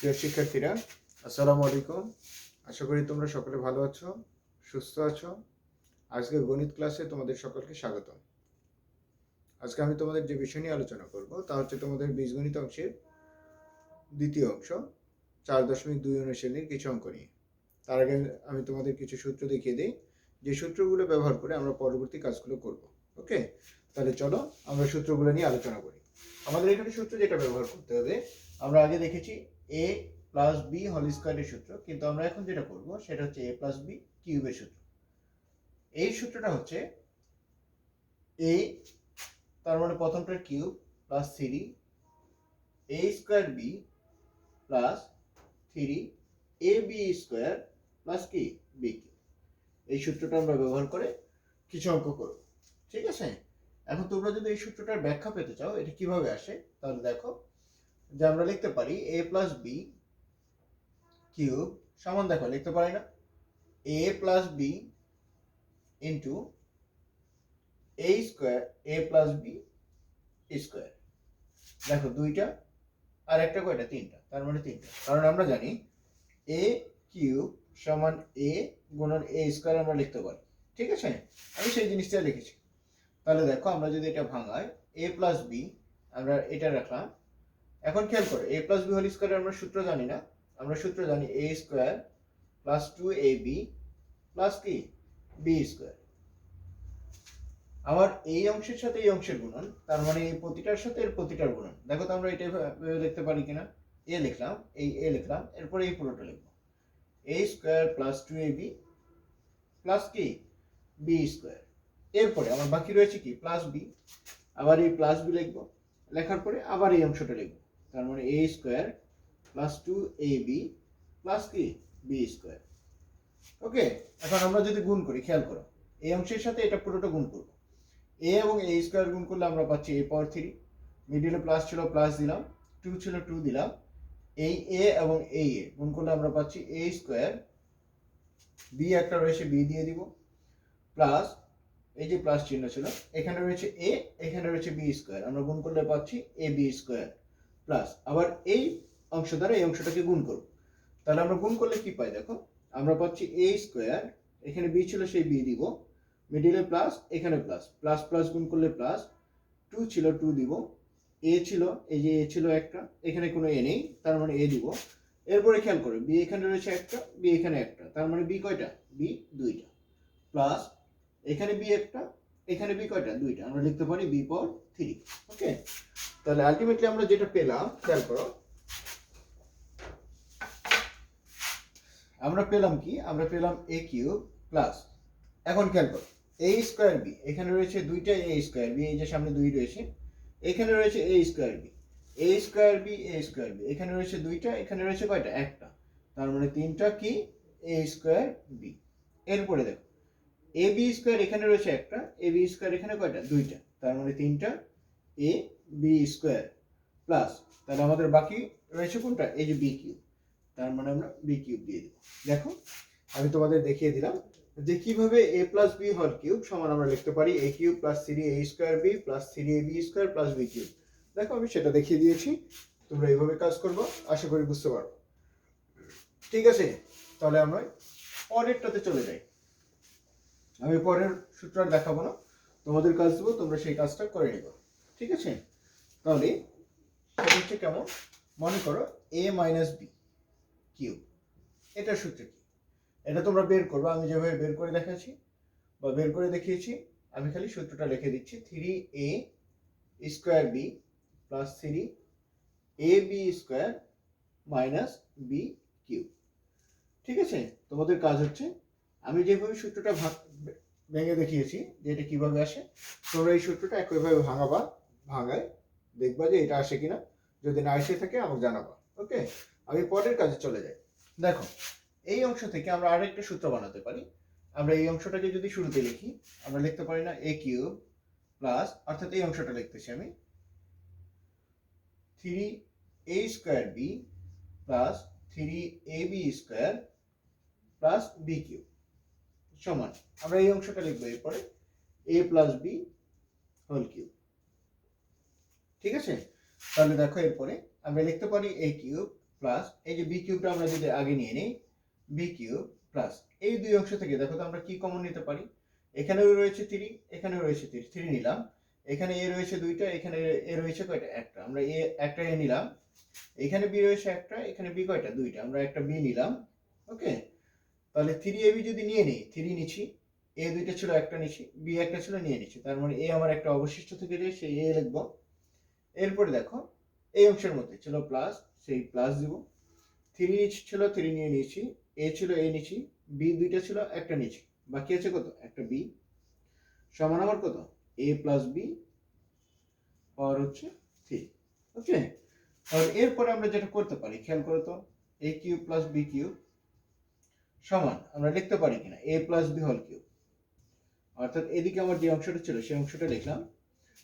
প্রিয় শিক্ষার্থীরা, আসসালামু আলাইকুম। আশা করি তোমরা সকলে ভালো আছো, সুস্থ আছো। আজকের গণিত ক্লাসে তোমাদের সকলকে স্বাগত। আজকে আমি তোমাদের যে বিষয় নিয়ে আলোচনা করব তা হচ্ছে তোমাদের বীজগণিত অংশের দ্বিতীয় অংশ 4.2 অনুশীলনীর কিছু অঙ্ক নিয়ে। তার আগে আমি তোমাদের কিছু সূত্র দেখিয়ে দিই, যে সূত্রগুলো ব্যবহার করে আমরা পরবর্তী কাজগুলো করব। ওকে, তাহলে চলো আমরা সূত্রগুলো নিয়ে আলোচনা করি। আমাদের এখানে সূত্র যেটা ব্যবহার করতে হবে, আমরা আগে দেখেছি a প্লাস বি হোল স্কয়ারের সূত্র, কিন্তু আমরা এখন যেটা করব সেটা হচ্ছে a প্লাস বি কিউবের সূত্র। এই সূত্রটা হচ্ছে a, তার মানে প্রথমটার cube plus 3 a square b plus 3 a b square plus কি বি কিউব। এই সূত্রটা আমরা ব্যবহার করে কিছু অঙ্ক করব, ঠিক আছে? এখন তোমরা যদি এই সূত্রটার ব্যাখ্যা পেতে চাও এটা কিভাবে আসে, তাহলে দেখো যে আমরা লিখতে পারি a প্লাস বি কিউব সমান, দেখো লিখতে পারি না, a plus b into a square a plus b square. দেখো দুইটা আর একটা কয়টা, তিনটা, তার মানে তিনটা, কারণ আমরা জানি a কিউব সমান a গুণন a স্কয়ার আমরা লিখতে পারি, ঠিক আছে? আমি সেই জিনিসটা লিখেছি। তাহলে দেখো আমরা যদি এটা ভাঙাই, a প্লাস বি আমরা এটা রাখলাম। এখন খেয়াল করো, a plus b whole square আমরা সূত্র জানি না, আমরা সূত্র জানি a square plus 2ab plus কি বি স্কয়ার। আবার এই অংশের সাথে এই অংশের গুণন, তার মানে এই প্রতিটার সাথে এর প্রতিটার গুণন। দেখো তো আমরা এটা লিখতে পারি কিনা, a লিখলাম, এই a লিখলাম, এরপরে এই পুরোটা লিখবো, a square plus 2ab plus কি বি স্কয়ার। এরপরে আমার বাকি রয়েছে কি প্লাস বি, আবার এই প্লাস বি লিখবো, লেখার পরে আবার এই অংশটা লিখবো, তার মানে a square plus 2ab plus কি বি স্কয়ার। ওকে, এখন আমরা যদি গুণ করি, খেয়াল করো, এই অংশের সাথে এটা পুরোটা গুণ করব, a এবং a স্কয়ার গুণ করলে আমরা পাচ্ছি a পাওয়ার 3, মিডলে প্লাস ছিল প্লাস দিলাম, 2 ছিল 2 দিলাম, এই a এবং এই a গুণ করলে আমরা পাচ্ছি a স্কয়ার, b একটা রয়েছে b দিয়ে দিব, প্লাস এই যে প্লাস চিহ্ন ছিল এখানে রয়েছে a, এখানে রয়েছে b স্কয়ার, আমরা গুণ করলে পাচ্ছি ab স্কয়ার, প্লাস আবার এই অংশ দ্বারা এই অংশটাকে গুণ করব। তাহলে আমরা গুণ করলে কি পাই, দেখো আমরা পাচ্ছি a স্কয়ার, এখানে b ছিল সেই b দিব, মিডলে প্লাস, এখানে প্লাস, প্লাস প্লাস গুণ করলে প্লাস, 2 ছিল 2 দিব, a ছিল, এই যে a ছিল একটা, এখানে কোনো a নেই, তার মানে a দিব। এরপরে খেয়াল করো, b এখানে রয়েছে একটা, b এখানে একটা, তার মানে b কয়টা, b দুইটা, প্লাস এখানে b একটা, এখানে b কয়টা, দুইটা, আমরা লিখতে পারি b পাওয়ার 3। ওকে, তাহলে আলটিমেটলি আমরা যেটা পেলাম, খেয়াল করো, আমরা পেলাম কি, আমরা পেলাম a কিউব প্লাস, এখন খেয়াল করো a স্কয়ার b, এখানে রয়েছে দুইটা a স্কয়ার b, এই যে সামনে দুই রয়েছে, এখানে রয়েছে a square b, a square b a square b, এখানে রয়েছে দুইটা, এখানে রয়েছে কয়টা, একটা, তার মানে তিনটা কি a স্কয়ার b। এরপরে দেখো a b স্কয়ার, এখানে রয়েছে একটা, a b স্কয়ার এখানে কয়টা, দুইটা, তার মানে তিনটা a b স্কয়ার, প্লাস তাহলে আমাদের বাকি রয়েছে কোনটা, এই যে b কিউব, তার মানে আমরা b কিউব দিয়ে দেব। দেখো আমি তোমাদের দেখিয়ে দিলাম যে কিভাবে a plus b whole cube সমান আমরা লিখতে পারি a cube plus 3a square b plus 3ab square plus b cube. দেখো আমি সেটা দেখিয়ে দিয়েছি, তোমরা এইভাবে কাজ করবো, আশা করি বুঝতে পারবো, ঠিক আছে? তাহলে আমরা পরেরটাতে চলে যাই। আমি পরের সূত্র আর দেখাবো না, তোমাদের কাজ দেবো, তোমরা সেই কাজটা করে নিবা, ঠিক আছে? তাহলে সেটা হচ্ছে কেমন, মনে করো a মাইনাস বি কিউব, এটার সূত্র কি এটা তোমরা বের করবে, আমি যেভাবে বের করে দেখাচ্ছি বা বের করে দেখিয়েছি, আমি খালি সূত্রটা লিখে দিচ্ছি, 3a square b plus 3ab square minus b cube. ঠিক আছে, তোমাদের কাজ হচ্ছে আমি যেভাবে সূত্রটা ভেঙে দেখিয়েছি যে এটা কিভাবে আসে, তোমরা এই সূত্রটা একইভাবে ভাঙায় দেখবা যে এটা আসে কিনা, যদি না এসে থাকে আমাকে জানাবা। ওকে, আমি পরের কাজে চলে যাই। দেখো এই অংশ থেকে আমরা আরেকটা সূত্র বানাতে পারি। আমরা এই অংশটাকে যদি শুরুতে লিখি, আমরা লিখতে পারি না a কিউব প্লাস, অর্থাৎ এই অংশটা লিখতেছি আমি, 3a square b plus 3ab square plus b cube সমান, আমরা এই অংশটা লিখবো এরপরে a plus b whole cube. ঠিক আছে, তাহলে দেখো এরপরে আমরা লিখতে পারি a কিউব প্লাস এই যে বি কিউবটা আমরা যদি আগে নিয়ে নিই বি কিউব প্লাস এই দুই অংশ থেকে দেখো তো আমরা কি কমন নিতে পারি। এখানেও রয়েছে 3, এখানেও রয়েছে 3 নিলাম। এখানে এ রয়েছে দুইটা, এখানে এ রয়েছে কয়টা একটা, আমরা এ একটা এ নিলাম। এখানে বি রয়েছে একটা, এখানে বি কয়টা দুইটা, আমরা একটা বি নিলাম। ওকে, তাহলে 3ab যদি নিয়ে নিই 3 নিচ্ছি, এ দুইটা ছিল একটা নিচ্ছি, বি একটা ছিল নিয়ে নিচ্ছি, তার মানে এ আমার একটা অবশিষ্ট থেকে যায় সেই এ লিখব। এরপরে দেখো এই অংশের মধ্যে ছিল প্লাস, সেই প্লাস দিব। 3 ছিল 3 নিয়ে নিয়েছি, এ ছিল এ নিচ্ছি, বি দুইটা ছিল একটা নিচ্ছি, বাকি আছে কত একটা বি, সমান আমার কত এ প্লাস বি পাওয়ার হচ্ছে 3। ওকে, আর এরপরে আমরা যেটা করতে পারি খেয়াল করো তো, a cube plus b cube সমান আমরা লিখতে পারি কিনা এ প্লাস বি হোল কিউব। অর্থাৎ এদিকে আমার যে অংশটা ছিল সেই অংশটা লিখলাম,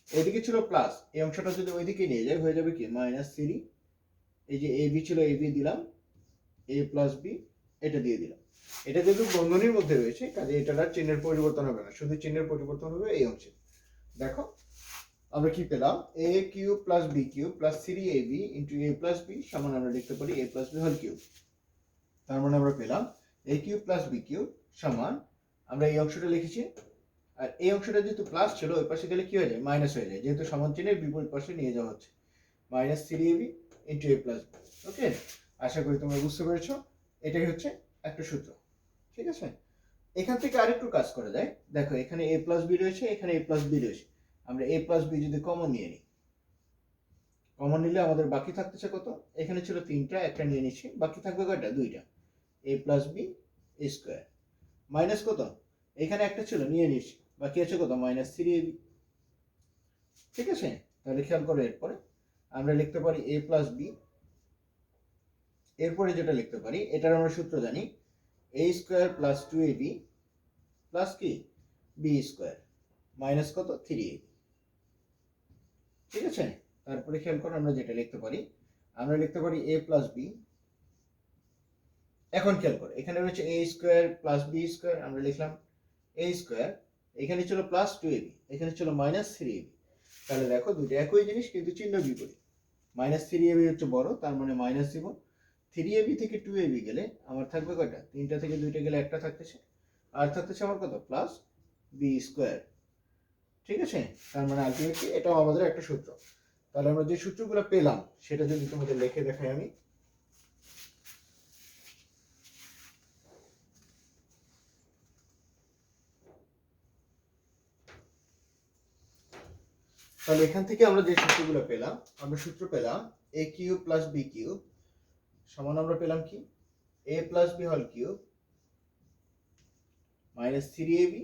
এদিকে ছিল প্লাস, এই অংশটা যদি ওইদিকে নিয়ে যায় হয়ে যাবে কি -3। এই যে এ বি ছিল এ বি দিলাম, এ প্লাস বি এটা দিয়ে দিলাম। এটা যেহেতু বন্ধনীর মধ্যে রয়েছে কাজে এটার আর চিহ্নের পরিবর্তন হবে না, শুধু চিহ্নের পরিবর্তন হবে এই অংশে। দেখো আমরা কি পেলাম a cube plus b cube plus 3ab into a plus b সমান আমরা লিখতে পারি a plus b whole cube. তার মানে আমরা পেলাম a cube plus b cube সমান, আমরা এই অংশটা লিখেছি, আর এই অংশটা যেহেতু প্লাস ছিল ওই পাশে গেলে কি হয়ে যায় মাইনাস হয়ে যায়, যেহেতু সমান চিহ্নের বিপরীত পাশে নিয়ে যাওয়া হচ্ছে, -3ab into a plus B. ওকে, আশা করি তোমরা বুঝতে পেরেছো, এটাই হচ্ছে একটা সূত্র। ঠিক আছে, এখান থেকে আরেকটু কাজ করা যায়। দেখো এখানে এ প্লাস বি রয়েছে, এখানে এ প্লাস বি রয়েছে, আমরা এ প্লাস বি যদি কমন নিয়ে নিই, কমন নিলে আমাদের বাকি থাকতেছে কত, এখানে ছিল 3টা একটা নিয়ে নিচ্ছি, বাকি থাকবে কয়টা দুইটা, এ প্লাস বি স্কোয়ার মাইনাস কত এখানে একটা ছিল নিয়ে নিচ্ছি, বাকি আছে কত -3ab। ঠিক আছে, তাহলে খেয়াল করো এরপরে আমরা লিখতে পারি এ প্লাস বি, এরপরে যেটা লিখতে পারি এটার আমরা সূত্র জানি এ স্কোয়ার প্লাস 2ab প্লাস কি বি স্কোয়ার মাইনাস কত 3ab। ঠিক আছে, তারপরে খেয়াল করো আমরা যেটা লিখতে পারি, আমরা লিখতে পারি এ প্লাস বি। এখন খেয়াল করো এখানে রয়েছে এ স্কোয়ার প্লাস বি স্কোয়ার, আমরা লিখলাম এ স্কোয়ার, এখানে ছিল প্লাস 2ab, এখানে ছিল -3ab। তাহলে দেখো দুটো একই জিনিস কিন্তু চিহ্ন বিপরীত, -3ab হচ্ছে বড়, তার মানে মাইনাস দিব। 3ab থেকে 2ab গেলে আমার থাকবে কয়টা, 3টা থেকে 2টা গেলে একটা থাকতেছে, আর থাকতেছে আমার কত প্লাস বি স্কোয়ার। ঠিক আছে, তার মানে আলটিমেটলি এটাও আমাদের একটা সূত্র। তাহলে আমরা যে সূত্রগুলো পেলাম সেটা যদি তোমাদের লিখে দেখাই আমি, তাহলে এখান থেকে আমরা যে সূত্রগুলো পেলাম, আমরা সূত্র পেলাম a cube plus b cube সমান আমরা পেলাম কি a plus b whole cube -3ab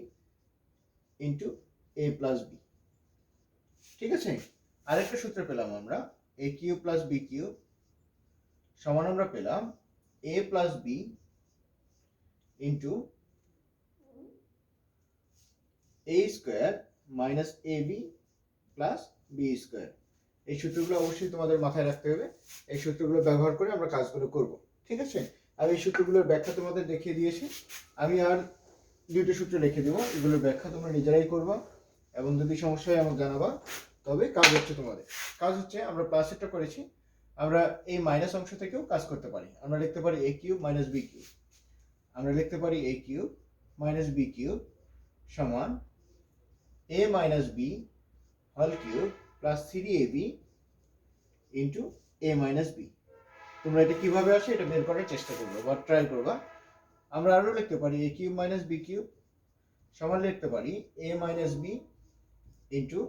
into a plus b. ঠিক আছে, আরেকটা সূত্র পেলাম আমরা a cube plus b cube সমান আমরা পেলাম a plus b into a square minus a b plus b square. এই সূত্রগুলো অবশ্যই তোমাদের মাথায় রাখতে হবে, এই সূত্রগুলো ব্যবহার করে আমরা কাজগুলো করব। ঠিক আছে, আমি এই সূত্রগুলোর ব্যাখ্যা তোমাদের দেখিয়ে দিয়েছি, আমি আর দুইটা সূত্র লিখে দেবো, এগুলোর ব্যাখ্যা তোমরা নিজেরাই করবা এবং যদি সমস্যা হয় আমাকে জানাবা। তবে কাজ হচ্ছে তোমাদের, কাজ হচ্ছে আমরা প্লাসেরটা করেছি, আমরা এই মাইনাস অংশ থেকেও কাজ করতে পারি। আমরা লিখতে পারি a cube minus b cube, আমরা লিখতে পারি a cube minus b cube সমান a minus b whole cube plus 3ab into a minus b. তোমরা এটা কিভাবে আসে এটা বের করার চেষ্টা করবে বা ট্রাই করবা। আমরা আরো লিখতে পারি a cube minus b cube সমান লিখতে পারি এ minus B into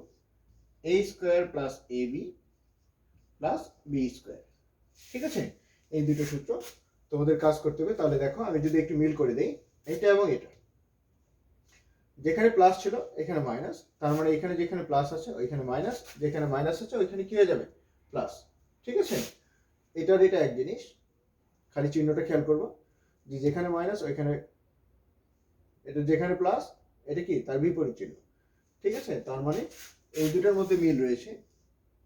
a square plus A b plus b square. ঠিক আছে, এই দুটো সূত্র তোমাদের কাজ করতে হবে। তাহলে দেখো আমি যদি একটু মিল করে দেই, এটা এবং এটা যেখানে প্লাস ছিল এখানে মাইনাস, তার মানে এখানে যেখানে প্লাস আছে ওইখানে মাইনাস, যেখানে মাইনাস আছে ওইখানে কি হয়ে যাবে প্লাস। ঠিক আছে, এটার এটা এক জিনিস, খালি চিহ্নটা খেয়াল করবো যে যেখানে মাইনাস ওইখানে, এটা যেখানে প্লাস এটা কি তার বিপরীত চিহ্ন। ঠিক আছে, তার মানে এই দুটার মধ্যে মিল রয়েছে,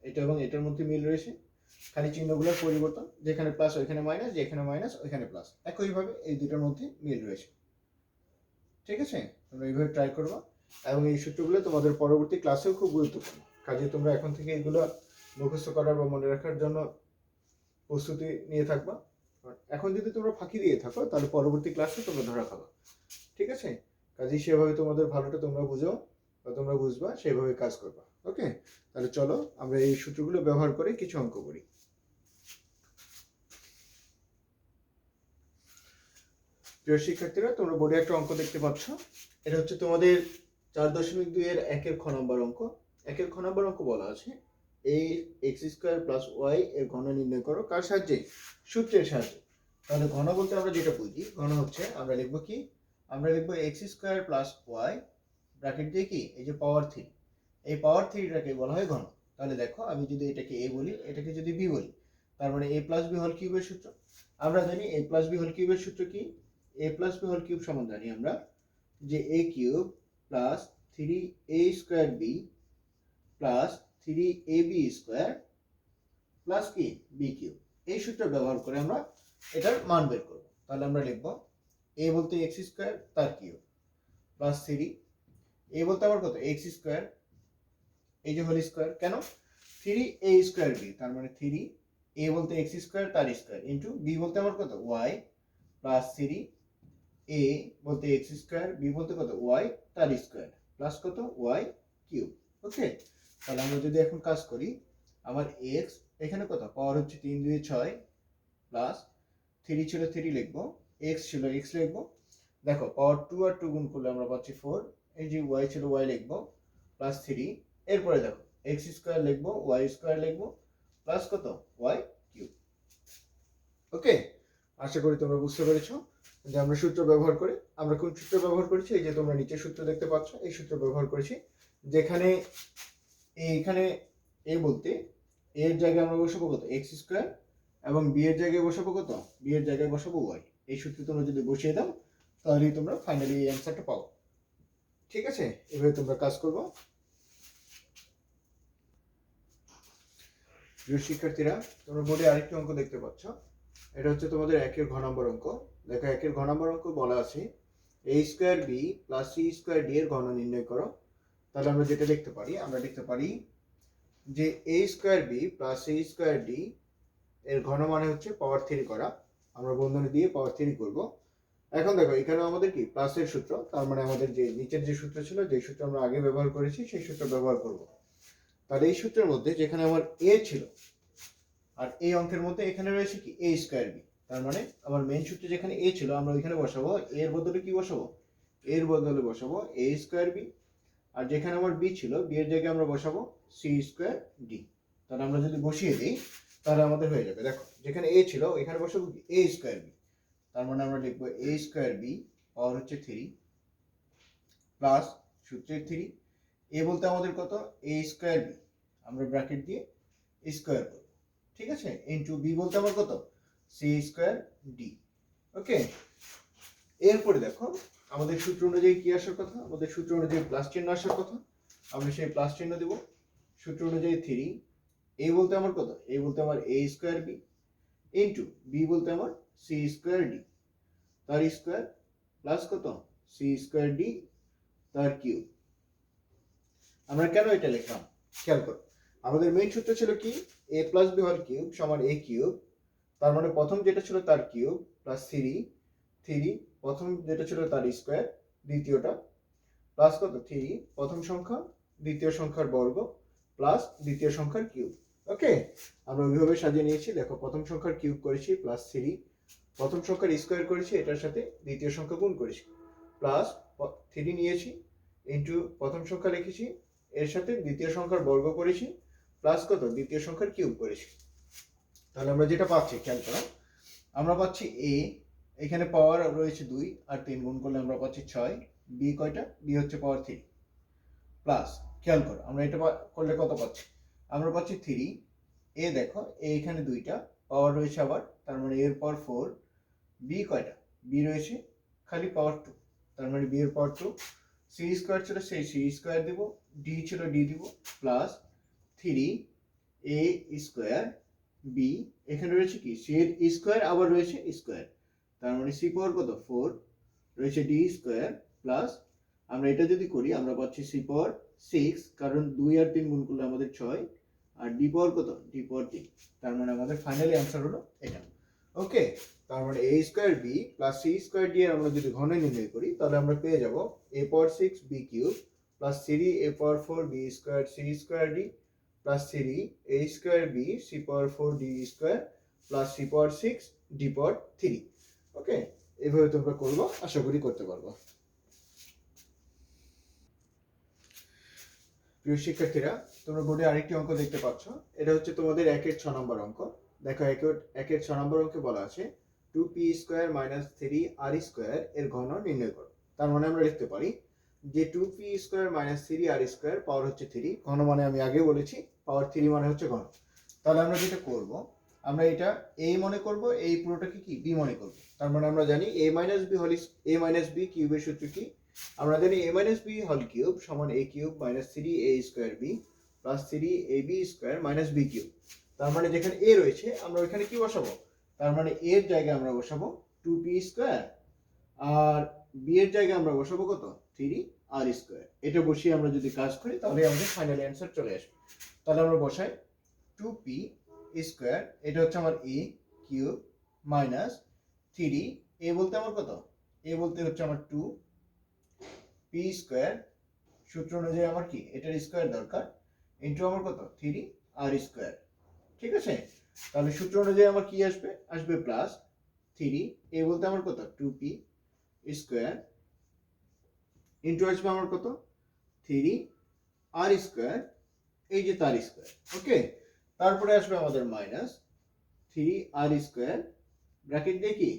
এটা এবং এটার মধ্যে মিল রয়েছে, খালি চিহ্নগুলোর পরিবর্তন, যেখানে প্লাস ওইখানে মাইনাস, যেখানে মাইনাস ওইখানে প্লাস, একইভাবে এই দুটার মধ্যে মিল রয়েছে। ঠিক আছে, তোমরা এইভাবে ট্রাই করবা এবং এই সূত্রগুলো তোমাদের পরবর্তী ক্লাসেও খুব গুরুত্বপূর্ণ, কাজে তোমরা এখন থেকে এগুলো মুখস্থ করার বা মনে রাখার জন্য প্রস্তুতি নিয়ে থাকবা। এখন যদি তোমরা ফাঁকি দিয়ে থাকো তাহলে পরবর্তী ক্লাসে তোমরা ধরা খাবা, ঠিক আছে? কাজেই সেভাবে তোমাদের ভালোটা তোমরা বুঝো বা তোমরা বুঝবা, সেভাবে কাজ করবা। ওকে, তাহলে চলো আমরা এই সূত্রগুলো ব্যবহার করে কিছু অঙ্ক করি। প্রিয় শিক্ষার্থীরা, তোমরা বোর্ডে একটা অঙ্ক দেখতে পাচ্ছ। এটা হচ্ছে তোমাদের 4.2 এর 1 খ নম্বর অঙ্ক। 1 খ নম্বর অঙ্ক বলা আছে এই এক্স স্কোয়ার প্লাস ওয়াই এর ঘন নির্ণয় করো। কার সাহায্যে? সূত্রের সাহায্যে। তাহলে ঘন বলতে আমরা যেটা বুঝি, ঘন হচ্ছে আমরা লিখবো কি, আমরা লিখবো x square plus y bracket দিয়ে কি এই যে পাওয়ার 3, এই পাওয়ার 3টাকে বলা হয় ঘন। তাহলে দেখো আমি যদি এটাকে এ বলি, এটাকে যদি বি বলি, তার মানে এ প্লাস বি হোল কিউবের সূত্র। আমরা জানি এ প্লাস বি হোল কিউবের সূত্র কি, a plus b whole cube সমান জানি আমরা যে a cube plus 3a square b plus 3ab square plus কি বি কিউব। এই সূত্র ব্যবহার করে আমরা এটার মান বের করব। তাহলে আমরা লিখব এ বলতে এক্স স্কোয়ার তার কিউব প্লাস 3, এ বলতে আবার কত এক্স স্কোয়ার এই যে হোল স্কোয়ার, কেন 3a স্কোয়ার বি, তার মানে 3 এ বলতে এক্স স্কোয়ার তার স্কোয়ার ইন্টু বি বলতে আমার কত ওয়াই প্লাস 3 এ বলতে এক্স স্কোয়ার বি বলতে কত ওয়াই তার স্কোয়ার প্লাস কত ওয়াই কিউব। ওকে, তাহলে আমরা যদি এখন কাজ করি, আমার এক্স এখানে কত পাওয়ার হচ্ছে 3 2 6 প্লাস 3 ছিল 3 লিখবো, এক্স ছিল এক্স লিখবো। দেখো পাওয়ার 2 আর 2 গুণ করলে আমরা পাচ্ছি 4, এই যে ওয়াই ছিল ওয়াই লিখবো প্লাস 3, এরপরে দেখো এক্স স্কোয়ার লিখবো ওয়াই স্কোয়ার লিখবো প্লাস কত ওয়াই কিউব। ওকে, আশা করি তোমরা বুঝতে পেরেছো যে আমরা সূত্র ব্যবহার করে, আমরা কোন সূত্র ব্যবহার করেছি, এই যে তোমরা নিচে সূত্র দেখতে পাচ্ছ, এই সূত্র ব্যবহার করেছি। যেখানে এইখানে এ বলতে এর জায়গায় আমরা বসাবো কত এক্স স্কোয়ার এবং বি এর জায়গায় বসাবো কত বি এর জায়গায় বসাবো ওয়াই। এই সূত্র তোমরা যদি বসিয়ে দাও তাহলেই তোমরা ফাইনালি এই অ্যান্সারটা পাও। ঠিক আছে, এভাবে তোমরা কাজ করবো। প্রিয় শিক্ষার্থীরা, তোমরা বোর্ডে আরেকটি অঙ্ক দেখতে পাচ্ছ। এটা হচ্ছে তোমাদের 1 এর ঘ নম্বর অঙ্ক। দেখো 1 এর ঘ নম্বর অঙ্ক বলা আছে a square b plus c square d এর ঘন নির্ণয় করো। তাহলে আমরা যেটা লিখতে পারি, আমরা লিখতে পারি যে a square b plus c square d এর ঘন মানে হচ্ছে পাওয়ার 3 করা। আমরা বন্ধনী দিয়ে পাওয়ার 3 করব। এখন দেখো এখানে আমাদের কি প্লাসের সূত্র, তার মানে আমাদের যে নিচের যে সূত্র ছিল, যে সূত্র আমরা আগে ব্যবহার করেছি সেই সূত্র ব্যবহার করব। তাহলে এই সূত্রের মধ্যে যেখানে আমার a ছিল আর এই অঙ্কের মধ্যে এখানে রয়েছে কি a স্কয়ার b, তার মানে আমার মেইন সূত্রে যেখানে a ছিল আমরা ওইখানে বসাবো, এর বদলে কি বসাবো, এর বদলে বসাবো a স্কয়ার b, আর যেখানে আমার b ছিল b এর জায়গায় আমরা বসাবো c স্কয়ার d। তাহলে আমরা যদি বসিয়ে দিই তাহলে আমাদের হয়ে যাবে, দেখো যেখানে a ছিল এখানে বসাবো কি a স্কয়ার b, তার মানে আমরা লিখবো a স্কয়ার b পাওয়ার হচ্ছে 3 প্লাস সূত্রের 3, a বলতে আমাদের কত a স্কয়ার b, আমরা ব্র্যাকেট দিয়ে স্কয়ার করব, ঠিক আছে, ইনটু b বলতে আমার কত c স্কয়ার d। ওকে, এরপরে দেখো আমাদের সূত্র অনুযায়ী কি আসার কথা, আমাদের সূত্র অনুযায়ী প্লাস চিহ্ন আসার কথা, আমরা সেই প্লাস চিহ্ন দেব। সূত্র অনুযায়ী 3, a বলতে আমার কত a বলতে আমার a square b into b বলতে আমার c স্কয়ার d তার স্কয়ার প্লাস কত c স্কয়ার d তার কিউব। আমরা কেন এটা লিখলাম খেয়াল করো, আমাদের মেইন সূত্র ছিল কি a plus b whole cube সমান a কিউব, তার মানে প্রথম যেটা ছিল তার কিউব প্লাস 3 প্রথম যেটা ছিল তার স্কয়ার দ্বিতীয়টা প্লাস কত 3 প্রথম সংখ্যা দ্বিতীয় সংখ্যার বর্গ প্লাস দ্বিতীয় সংখ্যার কিউব। ওকে, আমরা ওইভাবে সাজিয়ে নিয়েছি। দেখো প্রথম সংখ্যার কিউব করেছি প্লাস 3, প্রথম সংখ্যার স্কয়ার করেছি এটার সাথে দ্বিতীয় সংখ্যা গুণ করেছি প্লাস 3 নিয়েছি ইনটু প্রথম সংখ্যা লিখেছি এর সাথে দ্বিতীয় সংখ্যার বর্গ করেছি প্লাস কত দ্বিতীয় সংখ্যার কিউব করেছি। তাহলে আমরা যেটা পাচ্ছি খেয়াল করো, আমরা পাচ্ছি a এখানে পাওয়ার রয়েছে 2 আর 3 গুণ করলে আমরা পাচ্ছি 6, b কয়টা b হচ্ছে পাওয়ার 3 প্লাস খেয়াল করো আমরা এটা করলে কত পাচ্ছি, আমরা পাচ্ছি 3, a দেখো a এখানে 2টা পাওয়ার রয়েছে আবার, তার মানে এর পাওয়ার 4, b কয়টা b রয়েছে খালি পাওয়ার 2, তার মানে b এর পাওয়ার 2, c স্কয়ার ছিল সেই c স্কয়ার দেব, d ছিল d দিব প্লাস 3 a স্কয়ার b এখানে রয়েছে কি c এর স্কয়ার আবার রয়েছে স্কয়ার, তার মানে c পাওয়ার কত 4 রয়েছে d স্কয়ার প্লাস আমরা এটা যদি করি আমরা পাচ্ছি c পাওয়ার 6, কারণ 2 আর 3 গুণ করলে আমাদের 6, আর ডি পাওয়ার কত, ডি পাওয়ার 3। তার মানে আমাদের ফাইনালি অ্যান্সার হলো এটা। ওকে, তার মানে a square b plus c square d এর আমরা যদি ঘন নির্ণয় করি তাহলে আমরা পেয়ে যাব a power 6 b cube plus 3 a power 4 b square c square d plus 3 a square b c power 4 d square plus c power 6 d পাওয়ার 3। ওকে, এইভাবে তোমরা করবো, আশা করি করতে পারবো। প্রিয় শিক্ষার্থীরা, তোমরা বোর্ডে আরেকটি অঙ্ক দেখতে পাচ্ছ। এটা হচ্ছে তোমাদের 1-এর 6 নম্বর অঙ্ক। দেখো 1-এর 6 নম্বর অঙ্কে বলা আছে 2p square minus 3r square এর ঘন নির্ণয় করো। তার মানে আমরা লিখতে পারি যে 2p square minus 3r square পাওয়ার হচ্ছে 3, ঘন মানে আমি আগে বলেছি পাওয়ার 3 মানে হচ্ছে ঘন। তাহলে আমরা যেটা করব, আমরা এটা a মনে করব, এই পুরোটাকে কি b মনে করব। তার মানে আমরা জানি a মাইনাস b কিউবের সূত্র কি, আমরা জানি a minus b whole cube সমান a cube minus 3a square b plus 3ab square minus b cube. তার মানে যেখানে a রয়েছে আমরা ওখানে কি বসাবো, তার মানে a এর জায়গায় আমরা বসাবো 2p স্কয়ার, আর b এর জায়গায় আমরা বসাবো কত, 3r স্কয়ার। এটা বসিয়ে আমরা যদি কাজ করি তাহলে আমাদের ফাইনাল অ্যান্সার চলে আসবে। তাহলে আমরা বসাই 2p স্কয়ার, এটা হচ্ছে আমার a কিউব মাইনাস 3, a বলতে আমার কত, a বলতে হচ্ছে আমার 2 p স্কয়ার, সূত্র অনুযায়ী আমার কি এটার স্কয়ার দরকার, ইনটু আমার কত 3r স্কয়ার। ঠিক আছে, তাহলে সূত্র অনুযায়ী আমার কি আসবে, আসবে প্লাস 3, a বলতে আমার কত 2p স্কয়ার, ইনটু আসবে আমার কত 3r স্কয়ার, এই যে তার স্কয়ার। ওকে, তারপরে আসবে আমাদের মাইনাস 3r স্কয়ার ব্র্যাকেট দিয়ে কি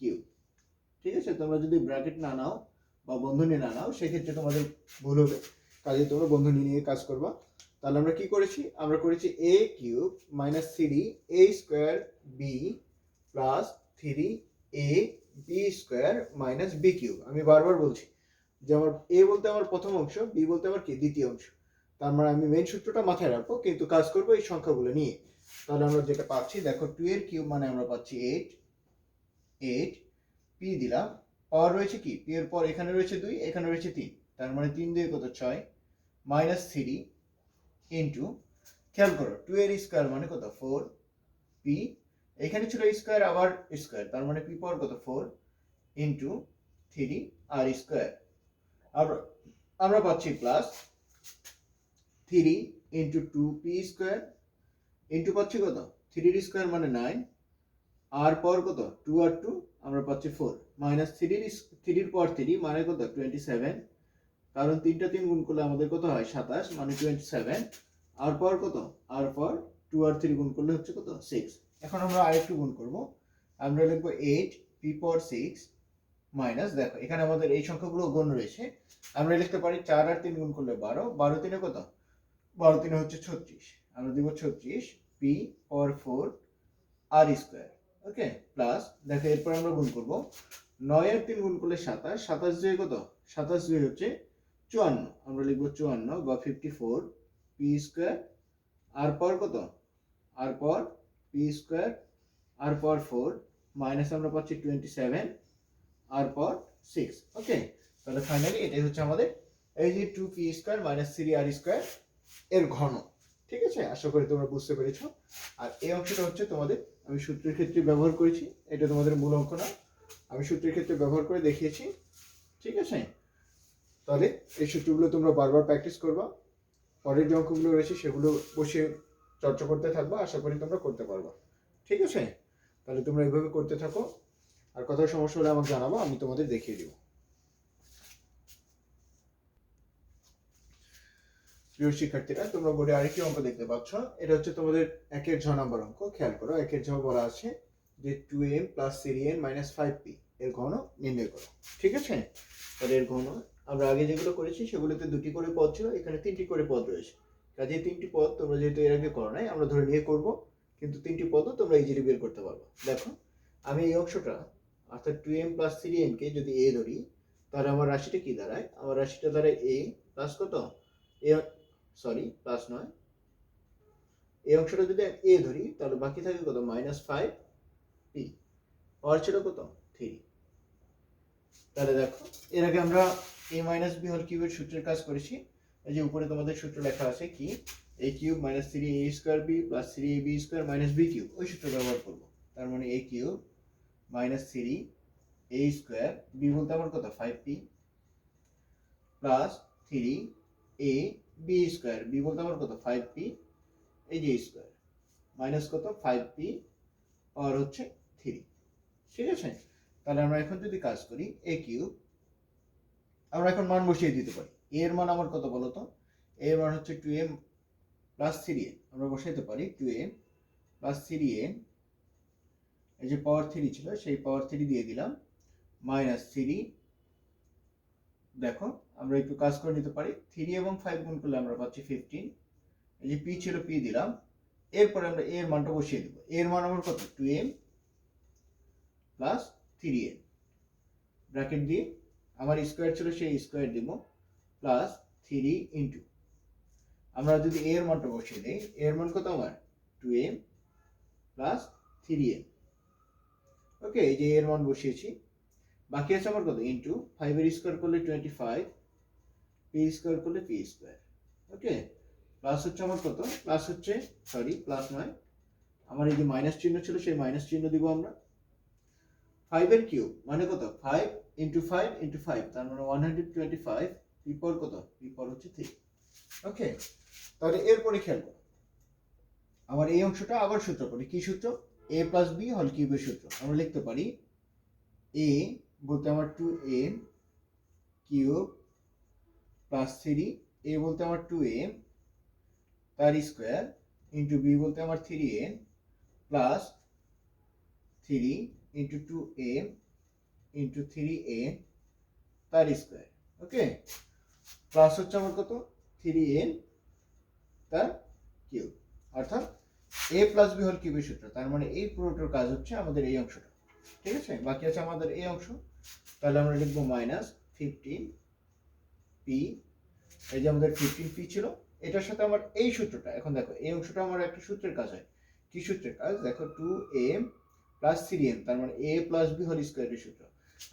কিউব। ঠিক আছে, তোমরা যদি ব্র্যাকেট না নাও বা বন্ধনী না নাও সেক্ষেত্রে তোমাদের ভুল হবে, কাজে তোমরা বন্ধনী নিয়ে কাজ করবা। তাহলে আমরা কি করেছি, আমরা করেছি a cube minus 3a square b plus 3ab square minus b cube. আমি বারবার বলছি যে আমার a বলতে আমার প্রথম অংশ, b বলতে আমার কি দ্বিতীয় অংশ। তার মানে আমি মেইন সূত্রটা মাথায় রাখবো কিন্তু কাজ করবো এই সংখ্যাগুলো নিয়ে। তাহলে আমরা যেটা পাচ্ছি দেখো 2 এর কিউব মানে আমরা পাচ্ছি 8 p দিলাম, পাওয়ার রয়েছে কি p এর পর এখানে রয়েছে 2, এখানে রয়েছে 3, তার মানে 3 দিয়ে কত 6 মাইনাস 3 ইনটু, খেয়াল করো 2 এর স্কয়ার মানে কত 4 p, এখানে ছিল স্কয়ার আবার স্কয়ার, তার মানে p পাওয়ার কত 4 ইনটু 3r স্কয়ার। আমরা পাচ্ছি plus 3 into 2p square into পাচ্ছি কত 3 এর স্কয়ার মানে 9, আর পাওয়ার কত 2 আর 2 আমরা পাচ্ছি 4 মাইনাস 3 এর পর 3 মানে কত 27, কারণ 3টা 3 গুণ করলে আমাদের কত হয় 27 মানে 27, আর পাওয়ার কত, আর পাওয়ার 2 আর 3 গুণ করলে হচ্ছে কত 6। এখন আমরা আরেকটু গুণ করব, আমরা লিখব 8 p পাওয়ার 6 মাইনাস, দেখো এখানে আমাদের এই সংখ্যাগুলো গুণ রয়েছে, আমরা লিখতে পারি 4 আর 3 গুণ করলে 12, 12 3 কত, 12 3 হচ্ছে 36, আমরা দিব 36 p পাওয়ার 4 r স্কয়ার। ওকে, প্লাস দেখো এরপর আমরা গুণ করব 9 এর 3 গুণ করলে 27, 27 দিয়ে কত, 27 দিয়ে হচ্ছে 54, আমরা লিখব 54 বা 54 p স্কয়ার, আর পাওয়ার কত, আর পাওয়ার p স্কয়ার, আর পাওয়ার 4 মাইনাস আমরা পাচ্ছি 27 আর পাওয়ার 6। ওকে, তাহলে ফাইনালি এটাই হচ্ছে আমাদের এই যে 2p square minus 3r square এর ঘন। ঠিক আছে, আশা করি তোমরা বুঝতে পেরেছো। আর এই অংশটা হচ্ছে তোমাদের আমি সূত্রের ক্ষেত্রে ব্যবহার করেছি, এটা তোমাদের মূল অঙ্ক না, আমি সূত্রের ক্ষেত্রে ব্যবহার করে দেখিয়েছি। ঠিক আছে, তাহলে এই সূত্রগুলো তোমরা বারবার প্র্যাকটিস করবা, পরের যে অঙ্কগুলো রয়েছে সেগুলো বসে চর্চা করতে থাকবা, আশা করি তোমরা করতে পারবা। ঠিক আছে, তাহলে তোমরা এইভাবে করতে থাকো, আর কোথাও সমস্যা হলে আমাকে জানাবো, আমি তোমাদের দেখিয়ে দিব। প্রিয় শিক্ষার্থীরা, তোমরা বোর্ডে আরেকটি অঙ্ক দেখতে পাচ্ছ, এটা হচ্ছে তোমাদের 1-এর 6 নম্বর অঙ্ক। খেয়াল করো 1-এর 6 বলা আছে যে 2m plus 3n minus 5p এর ঘন নির্ণয় করো। ঠিক আছে, তাহলে এর ঘন আমরা আগে যেগুলো করেছি সেগুলোতে 2টি করে পদ ছিল, এখানে 3টি করে পদ রয়েছে। কাজে 3টি পদ তোমরা যেহেতু এর আগে করো নাই, আমরা ধরে নিয়ে করব, কিন্তু 3টি পদও তোমরা ইজিলি বের করতে পারবে। দেখো আমি এই অংশটা অর্থাৎ 2m প্লাস 3n কে যদি a ধরি তাহলে আমার রাশিটা কি দাঁড়ায়, আমার রাশিটা দাঁড়ায় a প্লাস কত, প্লাস নয়, এই অংশটা যদি a ধরি তাহলে বাকি থাকে কত মাইনাস 5p, পাওয়ার ছিল কত 3। তাহলে দেখো এর আগে আমরা a মাইনাস b হোল কিউবের সূত্রের কাজ করেছি, এই যে উপরে তোমাদের সূত্র লেখা আছে কি a cube minus three a square b plus three a b square minus b cube ওই সূত্র ব্যবহার করবো। তার মানে a cube minus three a square b বলতে আমার কত 5p plus three a b square b বলতে আমার কত 5p এই যে স্কোয়ার মাইনাস কত 5p আর হচ্ছে 3। ঠিক আছে, তাহলে আমরা এখন যদি কাজ করি এ কিউব আমরা এখন মান বসিয়ে দিতে পারি। এর মান আমার কত বলতো, এর মান হচ্ছে 2m প্লাস 3n, আমরা বসাইতে পারি 2m প্লাস 3n, এই যে পাওয়ার 3 ছিল সেই পাওয়ার 3 দিয়ে দিলাম মাইনাস 3। দেখো আমরা একটু কাজ করে নিতে পারি, 3 এবং 5 গুণ করলে আমরা পাচ্ছি 15। এই যে p ছিল p দিলাম, এরপরে আমরা এর মানটা বসিয়ে দেব। এর মান আমার কত 2m প্লাস 3n, ব্র্যাকেট দিয়ে আমার স্কোয়ার ছিল সেই স্কোয়ার দেব প্লাস 3 ইন্টু, আমরা যদি এর মানটা বসিয়ে দিই এর মান কত আমার 2m প্লাস 3n। ওকে, এই যে এর মান বসিয়েছি, বাকি আছে আমার কত ইন্টু 5 এর স্কোয়ার করলে 25, পি স্কোয়ার করলে পি স্কোয়ার। ওকে, প্লাস হচ্ছে আমার কত, প্লাস হচ্ছে সরি প্লাস নয়, আমার এই যে মাইনাস চিহ্ন ছিল সেই মাইনাস চিহ্ন দিব আমরা। 5 এর কিউব মানে কত 5 ইন্টু 5 ইন্টু 5, তার মানে 125, পি পাওয়ার কত, পি পাওয়ার হচ্ছে 3। ওকে, তাহলে এরপরে খেয়াল করো আমার এই অংশটা আবার সূত্র করি, কি সূত্র, এ প্লাস বি হল কিউবের সূত্র। আমরা লিখতে পারি এ বলতে আমার 2m কিউব প্লাস 3, এ বলতে আমার 2m তার স্কোয়ার ইন্টু বি বলতে আমার 3n plus 3 into 2m into 3n তার স্কোয়ার। ওকে, প্লাস হচ্ছে আমার কত 3n তার কিউব, অর্থাৎ এ প্লাস বি হল কিউবের সূত্র। তার মানে এই পুরোটার কাজ হচ্ছে আমাদের এই অংশটা। ঠিক আছে, বাকি আছে আমাদের এই অংশ, তাহলে আমরা লিখবো মাইনাস 15p, এই যে আমাদের 15p ছিল, এটার সাথে আমার এই সূত্রটা, এখন দেখো এই অংশটা আমার একটা সূত্রের কাজ হয়। কি সূত্রের কাজ দেখো, 2m প্লাস 3m, তার মানে a প্লাস b হোল স্কোয়ারের সূত্র।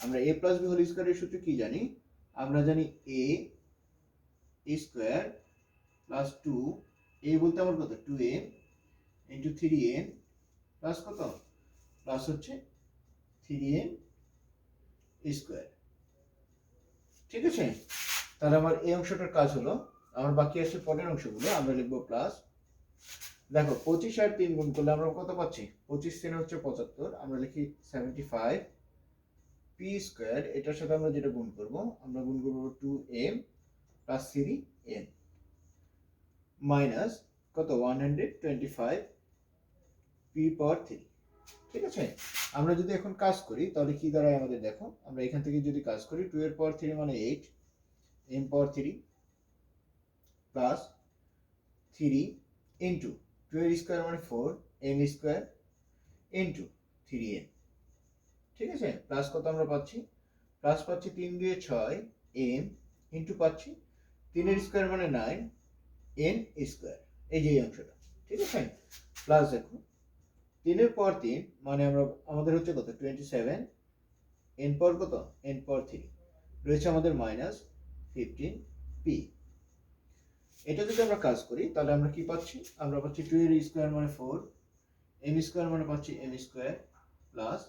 আমরা a প্লাস b হোল স্কোয়ারের সূত্র কি জানি, আমরা জানি a স্কোয়ার প্লাস 2, a বলতে আমার কত 2m ইন্টু 3n প্লাস কত, প্লাস হচ্ছে 3n স্কোয়ার। ঠিক আছে, তাহলে আমার এই অংশটার কাজ হলো। আমার বাকি আছে পরের অংশগুলো, আমরা লিখবো প্লাস। দেখো 25 আর 3 গুণ করলে আমরা কত পাচ্ছি, 25 3 হচ্ছে 75, আমরা লিখি 75 পি স্কোয়ার, এটার সাথে আমরা যেটা গুণ করব, আমরা গুণ করবো 2m প্লাস 3n মাইনাস কত 125 পি পাওয়ার 3। ঠিক আছে, আমরা যদি এখন কাজ করি তাহলে কি দাঁড়ায় আমাদের, দেখো আমরা এখান থেকে যদি কাজ করি 2 এর পাওয়ার 3 মানে 8, m পাওয়ার 3 প্লাস 3 ইন্টু 2 এর স্কোয়ার মানে 4, m স্কোয়ার ইন্টু 3n। ঠিক আছে, প্লাস কত আমরা পাচ্ছি, প্লাস পাচ্ছি 3 2 6 m ইন্টু পাচ্ছি 3 এর স্কোয়ার মানে 9 n স্কোয়ার, এই যে এই অংশটা। ঠিক আছে, প্লাস দেখো 3 এর পাওয়ার 3 মানে আমরা আমাদের হচ্ছে কত 27, n পাওয়ার কত n পাওয়ার 3 রয়েছে আমাদের মাইনাস 15p। এটা যদি আমরা কাজ করি তাহলে আমরা কি পাচ্ছি, আমরা পাচ্ছি 2 এর স্কোয়ার মানে 4, m স্কোয়ার মানে পাচ্ছি m স্কোয়ার প্লাস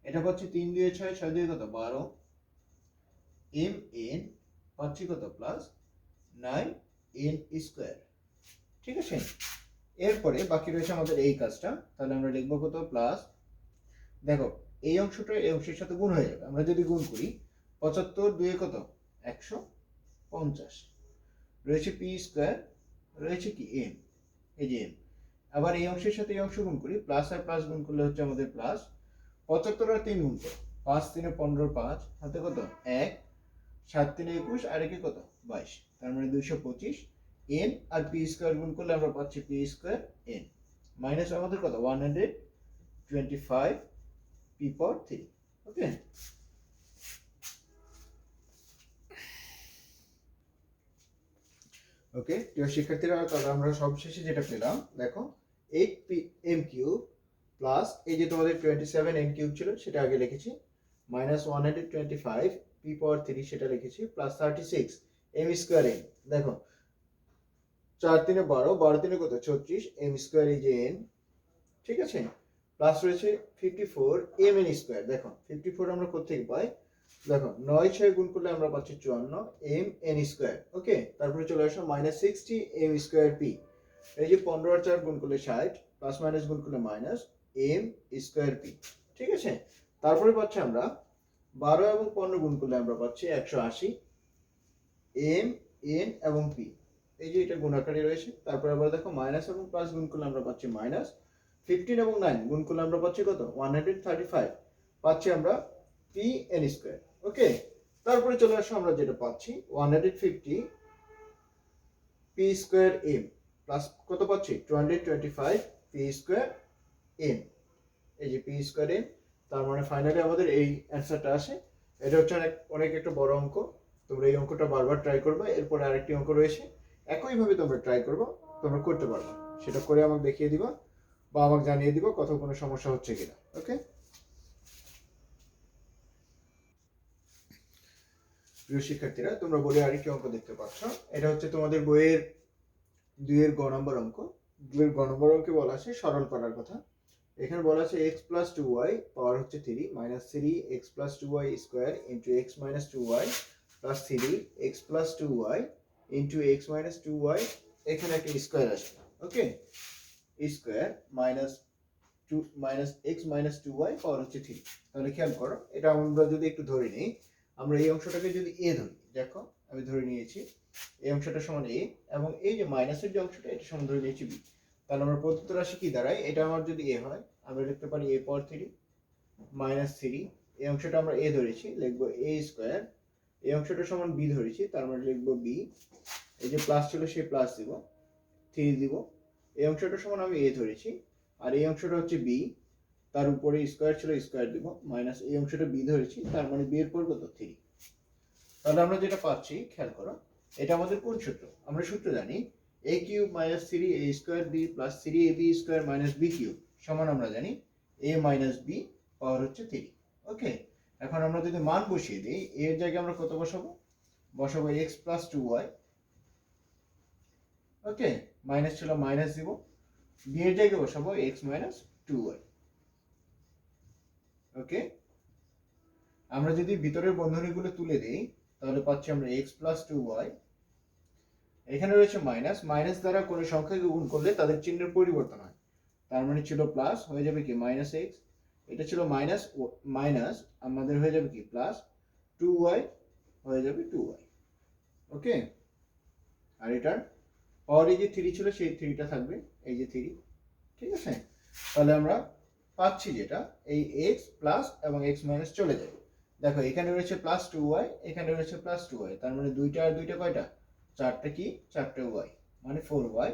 এটা পাচ্ছি 3 2 6 6 2 কত 12, m n পাচ্ছি কত প্লাস 9n স্কোয়ার। ঠিক আছে, এরপরে বাকি রয়েছে আমাদের এই কাজটা, তাহলে আমরা লিখবো কত প্লাস, দেখো এই অংশটা এই অংশের সাথে গুণ হয়ে যাবে, আমরা যদি গুণ করি 75 2 কত 150, রয়েছে পি স্কোয়ার, রয়েছে কি এম, এই যে এম। আবার এই অংশের সাথে এই অংশ গুণ করি, প্লাস আর প্লাস গুণ করলে হচ্ছে আমাদের প্লাস 75 আর 3 গুণ করো, 5 3 15, 5 হাতে কত 1, 7 3 21 আর একে কত 22, তার মানে 225 এন আর পি স্কোয়ার গুণ করলে আমরা পাচ্ছি পি স্কোয়ার এন মাইনাস আমাদের কত 125 পি পাওয়ার 3। ওকে, ওকে প্রিয় শিক্ষার্থীরা, তাহলে আমরা সবশেষে যেটা পেলাম দেখো 8m কিউব প্লাস এই যে তোমাদের 27n কিউব ছিল সেটা আগে লিখেছি, মাইনাস 125 পি পাওয়ার 3 সেটা লিখেছি, প্লাস 36 m স্কোয়ার n। দেখো 4 3 12, 12 3 কত 36, m স্কয়ার এই যে n, ঠিক আছে, প্লাস রয়েছে 54 m n স্কয়ার। দেখো 54 আমরা কোথা থেকে পাই, দেখো 9 6 গুণ করলে আমরা পাচ্ছি 54 m n স্কয়ার। ওকে, তারপরে চলে আসো -60 m স্কয়ার p, এই যে 15 আর 4 গুণ করলে 60, প্লাস মাইনাস গুণ করলে মাইনাস m স্কয়ার p, ঠিক আছে। তারপরে পাচ্ছি আমরা 12 এবং 15 গুণ করলে আমরা পাচ্ছি 180 m n এবং p, এই যে এটা গুণ আকারে রয়েছে। তারপর আবার দেখো মাইনাস এবং প্লাস গুণ করলে আমরা পাচ্ছি মাইনাস, 15 এবং 9 গুণ করলে আমরা পাচ্ছি কত 135, পাচ্ছি আমরা p n স্কয়ার। ওকে, তারপরে চলে আসো আমরা যেটা পাচ্ছি 150 p স্কয়ার m প্লাস কত পাচ্ছি 225 p স্কয়ার m, এই যে p স্কয়ার m। তার মানে ফাইনালি আমাদের এই অ্যান্সারটা আসে। এটা হচ্ছে অনেক একটা বড় অঙ্ক, তোমরা এই অঙ্কটা বারবার ট্রাই করবে। এরপরে আরেকটি অঙ্ক রয়েছে, একইভাবে তোমরা ট্রাই করবে, তোমরা করতে পারবে, সেটা করে আমাকে দেখিয়ে দিবা বা আমাকে জানিয়ে দিবা কোথাও কোনো সমস্যা হচ্ছে কিনা। ওকে, প্রিয় শিক্ষার্থীরা, তোমরা বইয়ে আরেকটি অঙ্ক দেখতে পাচ্ছ। এটা হচ্ছে তোমাদের বইয়ের 2 এর গ নম্বর অঙ্ক। 2 এর গ নম্বর অঙ্কে বলা আছে সরল করার কথা। এখানে বলা আছে x + 2y পাওয়ার হচ্ছে 3 - 3x + 2y square into x - 2y plus 3x + 2y into x - 2y, এখানে একটা স্কয়ার আসবে। ওকে, স্কয়ার x - 2y পাওয়ার হচ্ছে 3। তাহলে খেয়াল করো, এটা আমরা যদি একটু ধরে নিই, আমরা এই অংশটাকে যদি a ধরি, দেখো আমি ধরে নিয়েছি এই অংশটা সমান a, এবং এই যে মাইনাসের যে অংশটা এটা সমান ধরে নিয়েছি b। তাহলে আমরা প্রদত্ত রাশি কি দাঁড়ায়, এটা আমার যদি a হয় আমরা লিখতে পারি a পাওয়ার 3 মাইনাস 3, এই অংশটা আমরা a ধরেছি লিখবো a স্কয়ার, এই অংশটা সমান b ধরেছি তার মানে লিখবো b, এই যে প্লাস ছিল সেই প্লাস দিব, 3 দিব, এই অংশটা সমান আমি a ধরেছি আর এই অংশটা হচ্ছে b, তার উপরে স্কয়ার ছিল স্কয়ার দিব, মাইনাস এই অংশটা b ধরেছি তার মানে b এর পর কত 3। তাহলে আমরা যেটা পাচ্ছি খেয়াল করো, এটা আমাদের কোন সূত্র, আমরা সূত্র জানি a cube minus 3a square b plus 3ab square minus b cube সমান আমরা জানি a মাইনাস b পাওয়ার হচ্ছে 3। ওকে, এখন আমরা যদি মান বসিয়ে দিই, a এর জায়গায় আমরা কত বসাবো, বসাবো x প্লাস 2y। ওকে, মাইনাস ছিল মাইনাস দিব, b এর জায়গায় বসাবো x মাইনাস 2y। ওকে, আমরা যদি ভিতরের বন্ধনীগুলো তুলে দিই তাহলে পাচ্ছি আমরা x প্লাস 2y, এখানে রয়েছে মাইনাস, মাইনাস দ্বারা কোনো সংখ্যাকে গুণ করলে তাদের চিহ্নের পরিবর্তন হয়, তার মানে ছিল প্লাস, হয়ে যাবে কি মাইনাস x, এটা ছিল মাইনাস মাইনাস, আমাদের হয়ে যাবে কি প্লাস 2y, হয়ে যাবে 2y। ওকে, আর এটার পাওয়ার এই যে 3 ছিল সেই 3টা থাকবে, এই যে 3, ঠিক আছে। তাহলে আমরা পাচ্ছি যেটা এই x প্লাস এবং x মাইনাস চলে যায়, দেখো এখানে রয়েছে প্লাস 2y, এখানে রয়েছে প্লাস 2y, তার মানে দুইটা আর দুইটা কয়টা, চারটে কি, চারটে y, মানে 4y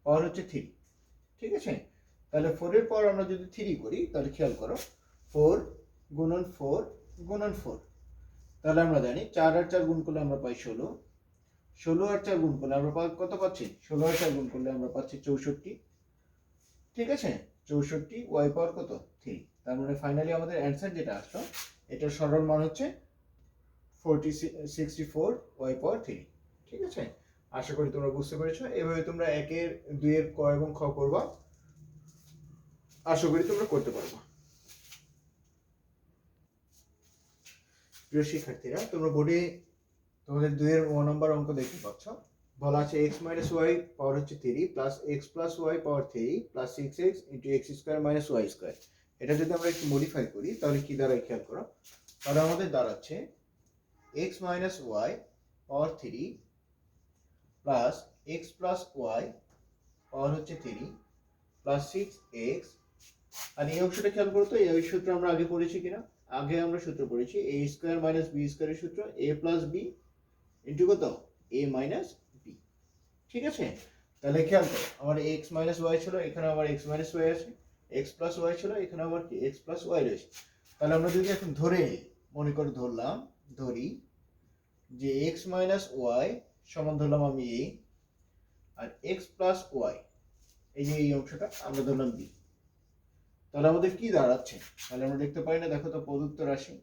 পাওয়ার হচ্ছে 3, ঠিক আছে। তাহলে 4 এর পর আমরা যদি 3 করি তাহলে খেয়াল করো 4 গুণন 4 গুণন 4, তাহলে আমরা জানি 4 আর 4 গুণ করলে আমরা পাই 16, 16 আর 4 গুণ করলে আমরা কত পাচ্ছি, 16 আর 4 গুণ করলে আমরা পাচ্ছি 64, ঠিক আছে, 64 y পাওয়ার কত 3। তার মানে ফাইনালি আমাদের অ্যান্সার যেটা আসলো এটার সরল মান হচ্ছে 64 y পাওয়ার 3, ঠিক আছে। আশা করি তোমরা বুঝতে পেরেছো। এভাবে তোমরা 1 এর 2 এর ক এবং খ করবা, আশা করি তোমরা করতে পারবা। প্রিয় শিক্ষার্থীরা, তোমরা বোর্ডে তোমাদের 2 এর 1 নম্বর অঙ্ক দেখতে পাচ্ছ, বলা আছে x মাইনাস y পাওয়ার হচ্ছে 3 প্লাস x প্লাস y পাওয়ার 3 plus 6x into x square minus y square. এটা যদি আমরা একটু মডিফাই করি তাহলে কি দাঁড়ায় খেয়াল করো, তাহলে আমাদের দাঁড়াচ্ছে x মাইনাস y পাওয়ার 3 প্লাস x প্লাস y পাওয়ার হচ্ছে 3 প্লাস 6x, আর এই অংশটা খেয়াল করো তো, এই সূত্র আমরা আগে পড়েছি কিনা, আগে আমরা সূত্র পড়েছি a স্কয়ার মাইনাস b স্কয়ারের সূত্র a প্লাস b ইন্টু কত a মাইনাস b, ঠিক আছে। তাহলে খেয়াল করো আমার x মাইনাস y ছিল, এখানে আবার x মাইনাস y আছে, x প্লাস y ছিল, এখানে আবার কি x প্লাস y রয়েছে। তাহলে আমরা যদি এখন ধরে মনে করে ধরলাম, ধরি যে x মাইনাস y সমান ধরলাম আমি a, আর x প্লাস y এই যে এই অংশটা আমরা ধরলাম b, তাহলে আমাদের কি দাঁড়াচ্ছে, তাহলে আমরা দেখতে পাই না, দেখো তো প্রদত্ত রাশি,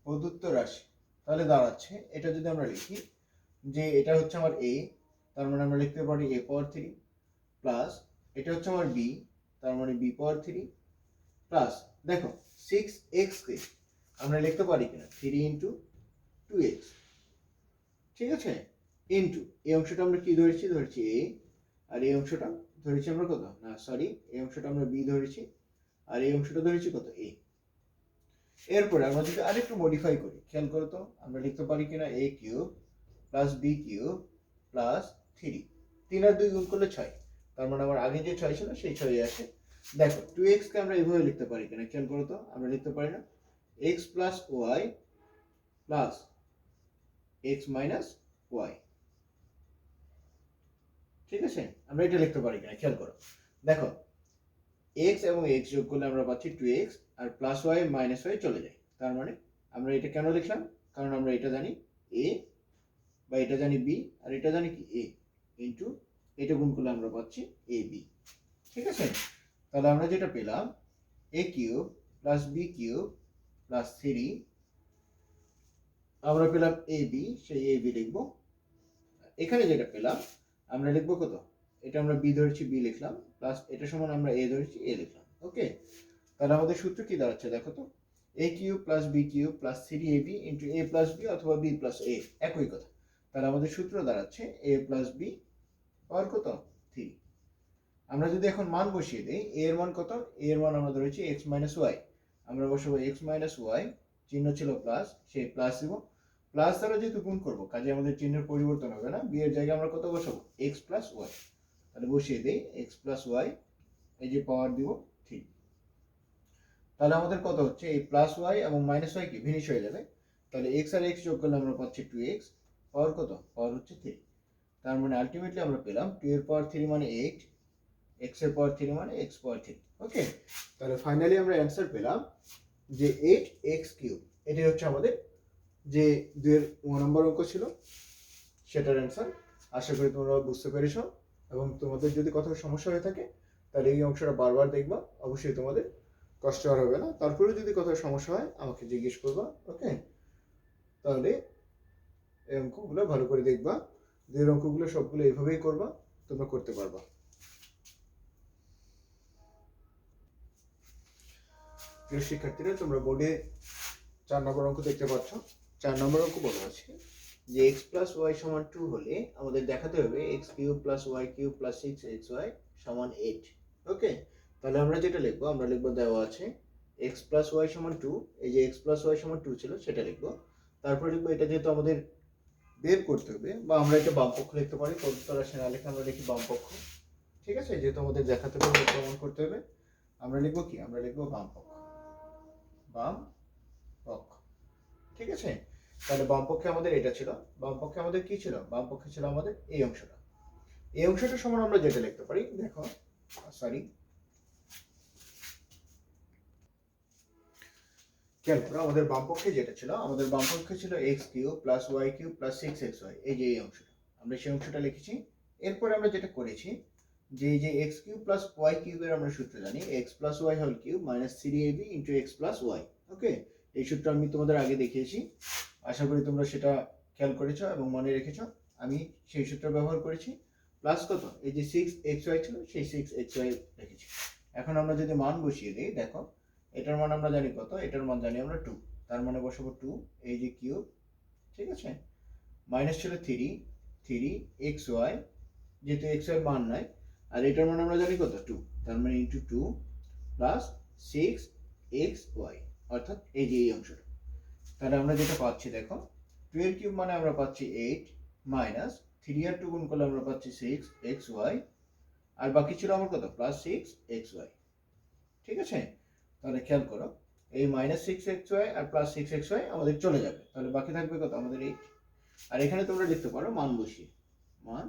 প্রদত্ত রাশি, তাহলে দাঁড়াচ্ছে এটা যদি আমরা লিখি যে এটা হচ্ছে আমার এ, তার মানে আমরা লিখতে পারি এ পাওয়ার 3 প্লাস এটা হচ্ছে আমার বি, তার মানে বি পাওয়ার 3 প্লাস দেখো 6x কে আমরা লিখতে পারি কিনা 3 ইন্টু 2x, ঠিক আছে, ইন্টু এই অংশটা আমরা কি ধরেছি, ধরেছি এ, আর এই অংশটা ধরেছি আমরা কত, না সরি এই অংশটা আমরা বি ধরেছি, আর এই অংশটা ধরেছি কত এ। এরপরে আমরা যদি আরেকটু মডিফাই করি, খেয়াল করো তো আমরা লিখতে পারি কিনা a cube plus b cube plus 3, 3 আর 2 গুণ করলে 6, তার মানে আমার আগে যে 6 ছিল সেই 6 আসে। দেখো 2x কে আমরা এইভাবে লিখতে পারি কিনা, খেয়াল করো তো আমরা লিখতে পারি না x plus y plus x minus y, ঠিক আছে, আমরা এটা লিখতে পারি কিনা খেয়াল করো। দেখো x এবং x যোগ করলে আমরা পাচ্ছি 2x, আর প্লাস ওয়াই মাইনাস ওয়াই চলে যায়, তার মানে আমরা এটা কেন লিখলাম, কারণ আমরা এটা জানি a বা এটা জানি b, আর এটা জানি কি a ইন্টু এটা গুণ করলে আমরা পাচ্ছি এ বি, ঠিক আছে। তাহলে আমরা যেটা পেলাম a cube plus b cube plus 3, আমরা পেলাম এ বি, সেই এ বি লিখবো। এখানে যেটা পেলাম আমরা লিখবো কত, এটা আমরা বি ধরেছি বি লিখলাম, প্লাস এটা সমান আমরা এ ধরেছি এ লিখলাম, ওকে। তাহলে আমাদের সূত্র কি দাঁড়াচ্ছে দেখো তো, a cube plus b cube plus 3ab into a plus b অথবা বি প্লাস এ, একই কথা। তাহলে আমাদের সূত্র দাঁড়াচ্ছে এ প্লাস বি পাওয়ার কত 3। আমরা যদি এখন মান বসিয়ে দিই, এ এর মান কত, এ এর মান আমরা ধরেছি এক্স মাইনাস ওয়াই, আমরা বসাবো এক্স মাইনাস ওয়াই, চিহ্ন ছিল প্লাস, সেই প্লাস দিব, প্লাস দ্বারা যেহেতু গুণ করবো কাজে আমাদের চিহ্নের পরিবর্তন হবে না, বি এর জায়গায় আমরা কত বসাবো এক্স প্লাস ওয়াই, তাহলে বসিয়ে দিই এক্স প্লাস ওয়াই, এই যে পাওয়ার দিব 3। তাহলে আমাদের কত হচ্ছে, এই প্লাস ওয়াই এবং মাইনাস ওয়াই কি ভিনিশ হয়ে যাবে, তাহলে এক্স আর এক্স যোগ করলে আমরা পাচ্ছি 2x, পাওয়ার কত, পাওয়ার হচ্ছে 3। তার মানে আলটিমেটলি আমরা পেলাম 2 এর পাওয়ার 3 মানে 8, x এর পাওয়ার 3 মানে x পাওয়ার 3, ওকে। তাহলে ফাইনালি আমরা অ্যান্সার পেলাম যে 8x কিউব, এটাই হচ্ছে আমাদের যে 2 এর 1 নম্বর অঙ্ক ছিল সেটার অ্যান্সার। আশা করি তোমরা বুঝতে পেরেছো, এবং তোমাদের যদি কোথাও সমস্যা হয়ে থাকে তাহলে এই অংশটা বারবার দেখবা, অবশ্যই তোমাদের কষ্ট আর হবে না। তারপরে যদি কোথাও সমস্যা হয় আমাকে জিজ্ঞেস করবা, ওকে। তাহলে এই অঙ্কগুলো ভালো করে দেখবা, যে অঙ্কগুলো সবগুলো এইভাবেই করবা, তোমরা করতে পারবা। প্রিয় শিক্ষার্থীরা, তোমরা বোর্ডে 4 নম্বর অঙ্ক দেখতে পাচ্ছ। 4 নম্বর অঙ্ক বলা আছে যে x প্লাস ওয়াই সমান 2 হলে আমাদের দেখাতে হবে x cube plus y cube plus 6xy সমান 8, ওকে। তাহলে আমরা যেটা লিখবো, আমরা লিখবো দেওয়া আছে x প্লাস ওয়াই সমান 2, এই যে x প্লাস ওয়াই সমান 2 ছিল সেটা লিখবো, তারপর লিখবো এটা যেহেতু আমাদের বের করতে হবে, বা আমরা এটা বাম পক্ষ লিখতে পারি, পদ্ধতি রাশি না লিখে আমরা লিখি বাম পক্ষ, ঠিক আছে, যেহেতু আমাদের দেখাতে হবে প্রমাণ করতে হবে, আমরা লিখবো কি, আমরা লিখবো বাম পক্ষ, বাম পক্ষ, ঠিক আছে। তাহলে বাম পক্ষে আমাদের এটা ছিল, বাম পক্ষে আমাদের কি ছিল, বাম পক্ষে ছিল আমাদের এই অংশটা, এই অংশটা সমান আমরা যেটা লিখতে পারি, দেখো সরি খেয়াল করো, আমাদের বাম পক্ষে যেটা ছিল, আমাদের বাম পক্ষে ছিল x cube plus y cube plus 6xy, এই যে এই অংশটা আমরা সেই অংশটা লিখেছি। এরপরে আমরা যেটা করেছি যে এই যে x কিউব প্লাস ওয়াই কিউবের আমরা সূত্র জানি x plus y whole cube minus 3ab into x plus y, okay. এই সূত্র আমি তোমাদের আগে দেখিয়েছি, আশা করি তোমরা সেটা খেয়াল করেছো এবং মনে রেখেছো। আমি সেই সূত্র ব্যবহার করেছি, প্লাস কত, এই যে 6xy ছিল সেই 6xy রেখেছি। এখন আমরা যদি মান বসিয়ে দিই, দেখো এটার মান আমরা জানি কত, এটার মান জানি আমরা 2, তার মানে বসাবো 2, এই যে কিউব, ঠিক আছে, মাইনাস ছিল 3xy, যেহেতু x এর মান নাই, আর এটার মান আমরা জানি কত 2, তার মানে ইন্টু 2 প্লাস 6xy, অর্থাৎ এই যে এই অংশটা। তাহলে আমরা যেটা পাচ্ছি দেখো 2 এর কিউব মানে আমরা পাচ্ছি 8 মাইনাস 3 আর 2 গুণ করলে আমরা পাচ্ছি 6xy, আর বাকি ছিল আমার কত প্লাস 6xy, ঠিক আছে। তাহলে খেয়াল করো এই মাইনাস 6xy আর প্লাস 6xy আমাদের চলে যাবে, তাহলে বাকি থাকবে কত আমাদের 8, আর এখানে তোমরা লিখতে পারো মান বসিয়ে, মান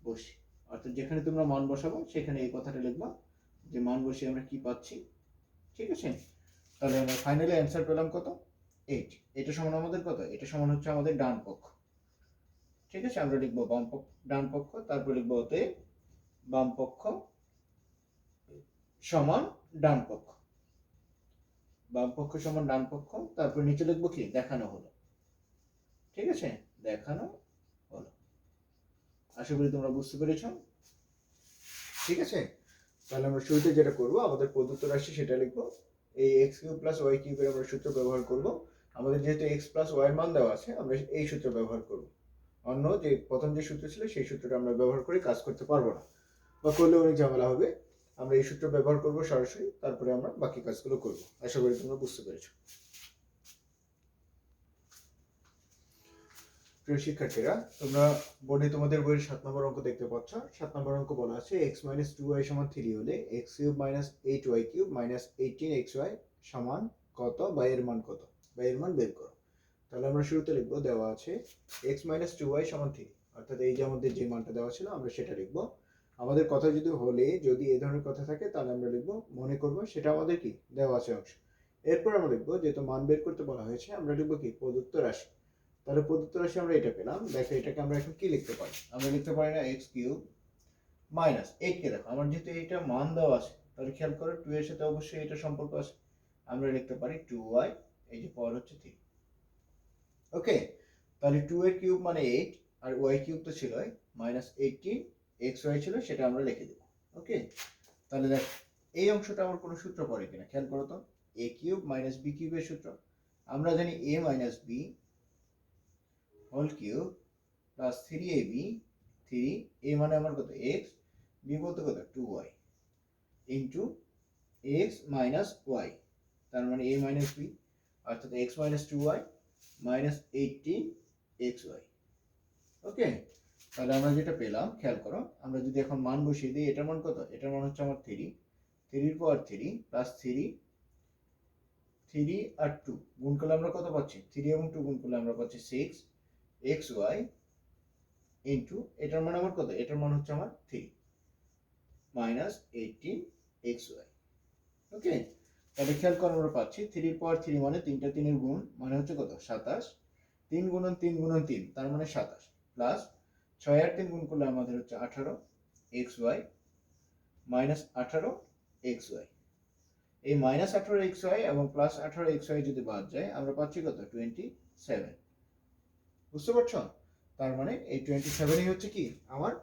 বসিয়ে, অর্থাৎ যেখানে তোমরা মান বসাবো সেখানে এই কথাটা লিখবা যে মান বসিয়ে আমরা কি পাচ্ছি, ঠিক আছে। তাহলে আমরা ফাইনালি অ্যান্সার পেলাম কত 8, এটা সমান আমাদের কত, এটা সমান হচ্ছে আমাদের ডান পক্ষ, ঠিক আছে। আমরা লিখবো বাম পক্ষ, ডান পক্ষ, তারপর লিখবো ওতে বাম পক্ষ সমান ডান পক্ষ, বাম পক্ষ সমান ডান পক্ষ, তারপর নিচে লিখবো কি দেখানো হলো, ঠিক আছে, দেখানো হলো। আশা করি তোমরা বুঝতে পেরেছো। ঠিক আছে, তাহলে আমরা শুরুতে যেটা করব, আমাদের প্রদত্ত রাশি সেটা লিখবো। এই এক্স কিউব প্লাস ওয়াই কিউবের আমরা সূত্র ব্যবহার করব। আমাদের যেহেতু এক্স প্লাস ওয়াই এর মান দেওয়া আছে, আমরা এই সূত্র ব্যবহার করব। অন্য যে প্রথম যে সূত্র ছিল সেই সূত্রটা আমরা ব্যবহার করে কাজ করতে পারবো না, বা করলে অনেক ঝামেলা হবে। আমরা এই সূত্র ব্যবহার করব সরাসরি, তারপরে আমরা বাকি কাজগুলো করব। আশা করি তোমরা বুঝতে পেরেছো। প্রিয় শিক্ষার্থীরা, তোমরা বোর্ডে তোমাদের বইয়ের 7 নম্বর অঙ্ক দেখতে পাচ্ছ। 7 নম্বর অঙ্ক বলা আছে x - 2y = 3 হলে x³ - 8y³ - 18xy সমান কত, বা এর মান কত, বা এর মান বের করো। তাহলে আমরা শুরুতে লিখব, দেওয়া আছে x - 2y = 3, অর্থাৎ এই যে আমাদের যে মানটা দেওয়া ছিল আমরা সেটা লিখব। আমাদের কথা যদি এই ধরনের কথা থাকে তাহলে আমরা লিখব মনে করব সেটা আমাদের কি দেওয়া আছে অংশ। এরপর আমরা লিখব, যেহেতু মান বের করতে বলা হয়েছে, আমরা লিখব কি প্রদত্ত রাশি। তাহলে প্রদত্ত রাশি আমরা এটা পেলাম। দেখো এটাকে আমরা এখন কি লিখতে পারি, আমরা লিখতে পারি না x³ মাইনাস 8 কে, দেখো আমার যেহেতু এটা মান দেওয়া আছে, তাহলে খেয়াল করো 2 এর সাথে অবশ্যই এটা সম্পর্ক আছে। আমরা লিখতে পারি 2y, এই যে পাওয়ার হচ্ছে 3। ওকে, তাহলে 2 এর কিউব মানে 8, আর y কিউব তো ছিল -18, xy ছিল, সেটা আমরা লিখে দেব। ওকে, তাহলে দেখ এই অংশটা আমার কোনো সূত্র পড়ে কিনা খেয়াল করো তো। a³ - b³ এর সূত্র আমরা জানি, a - b whole cube plus 3ab, 3a মানে আমার কত x, b বলতে কত 2y into x minus y, তার মানে a মাইনাস b, অর্থাৎ x minus 2y minus 18xy। ওকে, তাহলে আমরা যেটা পেলাম খেয়াল করো, আমরা যদি এখন মান বসিয়ে দিই, এটার মান কত, এটার মান হচ্ছে আমার 3, 3 এর পাওয়ার 3 প্লাস 3 আর 2 গুণ করলে আমরা কত পাচ্ছি, 3 এবং 2 গুণ করলে আমরা পাচ্ছি 6xy ইন্টু এটার মান আমার কত, এটার মান হচ্ছে আমার 3 মাইনাস 18xy। ওকে, তাহলে খেয়াল করো আমরা পাচ্ছি 3 এর পাওয়ার 3 মানে 3টা 3 এর গুণ, মানে হচ্ছে কত 27, 3 গুণন 3 গুণন 3 তার মানে 27, প্লাস 6 আর 3 গুণ করলে আমাদের হচ্ছে 18xy মাইনাস 18xy। এই মাইনাস 18xy এবং প্লাস 18xy যদি বাদ যায় আমরা পাচ্ছি কত 27। বুঝতে পারছো? তার মানে এই 27ই হচ্ছে কি আমার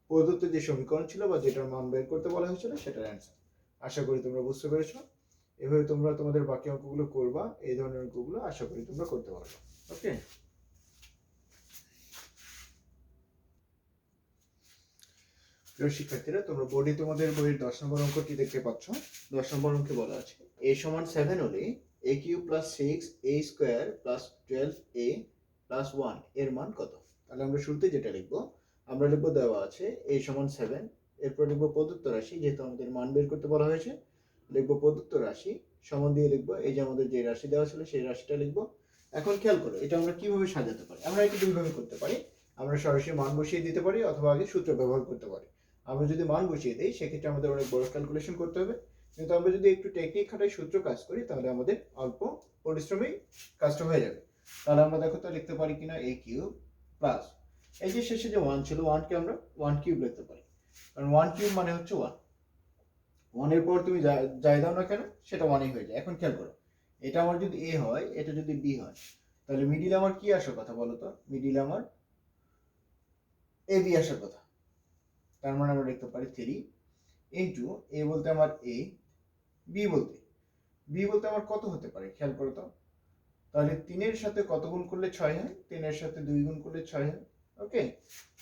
প্রদত্ত যে সমীকরণ ছিল বা যেটার মান বের করতে বলা হয়েছিল সেটার অ্যান্সার। আশা করি তোমরা বুঝতে পেরেছো। এভাবে তোমরা তোমাদের বাকি অঙ্কগুলো করবা, এই ধরনের অঙ্কগুলো আশা করি তোমরা করতে পারবে। ওকে, প্রিয় শিক্ষার্থীরা, তোমরা বোর্ডে তোমাদের বইয়ের 10 নম্বর অঙ্কটি দেখতে পাচ্ছ। 10 নম্বর অঙ্কে বলা আছে a = 7 হলে a³ + 6a² + 12a + 1 এর মান কত। তাহলে আমরা শুরুতে যেটা লিখবো, আমরা লিখবো দেওয়া আছে a = 7, এরপর লিখবো প্রদত্ত রাশি, যেহেতু আমাদের মান বের করতে বলা হয়েছে লিখবো প্রদত্ত রাশি সমান দিয়ে লিখবো এই যে আমাদের যে রাশি দেওয়া ছিল সেই রাশিটা লিখবো। এখন খেয়াল করো এটা আমরা কিভাবে সাজাতে পারি, আমরা এটা দুইভাবে করতে পারি। আমরা সরাসরি মান বসিয়ে দিতে পারি অথবা আগে সূত্র ব্যবহার করতে পারি। আমরা যদি মান বসিয়ে দিই সেক্ষেত্রে আমাদের অনেক বড় ক্যালকুলেশন করতে হবে, কিন্তু আমরা যদি একটু টেকনিক খাটাই সূত্র কাজ করি তাহলে আমাদের অল্প পরিশ্রমেই কাজটা হয়ে যাবে। তাহলে আমরা দেখো তো লিখতে পারি কিনা a³ প্লাস এই যে শেষে যে 1 ছিল 1 কে আমরা 1³ লিখতে পারি, কারণ 1³ মানে হচ্ছে 1, 1 এর পর তুমি যাই দাও না কেন সেটা 1ই হয়ে যায়। এখন খেয়াল করো এটা আমার যদি a হয়, এটা যদি b হয়, তাহলে মিডিলে আমার কি আসার কথা বলো তো, মিডিলে আমার ab আসার কথা। তার মানে আমরা লিখতে পারি 3 ইন্টু a বলতে আমার a, b বলতে আমার কত হতে পারে খেয়াল করো তো। তাহলে 3 এর সাথে কত গুণ করলে 6 হয়, 3 এর সাথে 2 গুণ করলে 6 হয়। ওকে,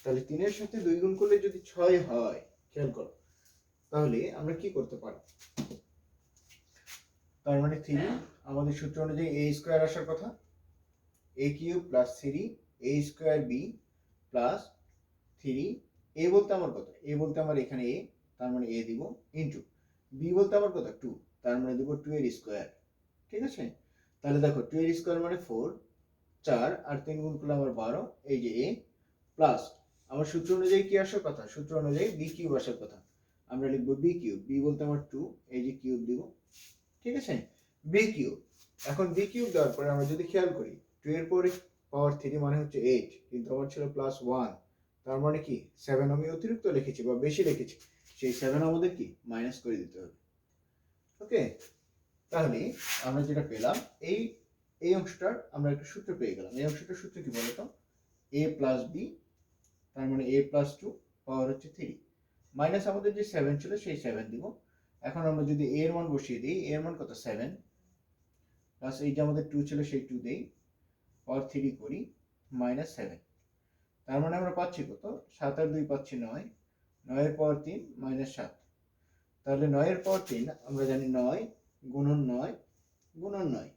তাহলে 3 এর সাথে 2 গুণ করলে যদি 6 হয়, খেয়াল করো তাহলে আমরা কি করতে পারি, তার মানে 3 আমাদের সূত্র অনুযায়ী a² আসার কথা, a³ + 3a²b প্লাস 3, a বলতে আমার কত, a বলতে আমার এখানে a, তার মানে a দিব, ইন্টু b বলতে আমার কত 2, তার মানে দিব 2 এর স্কয়ার। ঠিক আছে, তাহলে দেখো 2 এর স্কয়ার মানে 4, 4 আর 3 গুণ করলে আমার 12, এই যে a প্লাস আমার সূত্র অনুযায়ী কি আসার কথা, সূত্র অনুযায়ী b³ আসার কথা, আমরা লিখব b³, b বলতে আমার 2, এই যে কিউব দিব। ঠিক আছে, b³ এখন b³ দেওয়ার পরে আমরা যদি খেয়াল করি 2 এর পরে পাওয়ার 3 মানে হচ্ছে 8, কিন্তু আমার ছিল +1, তার মানে কি 7 আমি অতিরিক্ত লিখেছি বা বেশি লিখেছি, সেই 7 আমাদের কি মাইনাস করে দিতে হবে। ওকে, তাহলে আমরা যেটা পেলাম এই অংশটার আমরা একটা সূত্র পেয়ে গেলাম। এই অংশটার সূত্র কি বলতো, a + b তার মানে a প্লাস 2 পাওয়ার হচ্ছে 3 মাইনাস আমাদের যে 7 ছিল সেই 7 দিব। এখন আমরা যদি a এর মান বসিয়ে দিই, a এর মান কত 7 প্লাস এই যে আমাদের 2 ছিল সেই 2 দেই, পাওয়ার 3 করি মাইনাস 7। তার মানে আমরা পাচ্ছি কত, 7 আর 2 পাচ্ছি 9, 9 এর পাওয়ার 3 মাইনাস 7। তাহলে 9 এর পাওয়ার 3 আমরা জানি 9 গুণন 9 গুণন 9।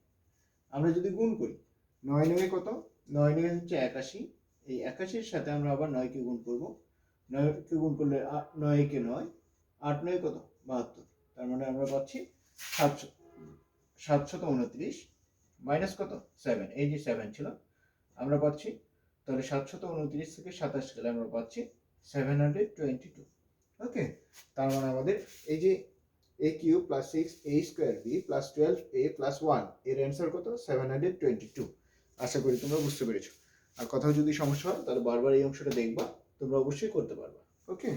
আমরা যদি গুণ করি 9 9 কত, 9 9 হচ্ছে 81। এই 81 এর সাথে আমরা আবার 9 কে গুণ করব। 9 কে গুণ করলে 9 কে 9, 8 9 কত 72। তার মানে আমরা পাচ্ছি 729 মাইনাস কত 7, এই যে 7 ছিল আমরা পাচ্ছি। তাহলে 729 থেকে 27 গেলে আমরা পাচ্ছি 722। ওকে, তার মানে আমাদের এই যে a cube plus 6a square b plus 12a plus 1 এর অ্যান্সার কত 722। আশা করি তোমরা বুঝতে পেরেছো। আর কোথাও যদি সমস্যা হয় তাহলে বারবার এই অংশটা দেখবা, তোমরা অবশ্যই করতে পারবা। ওকে,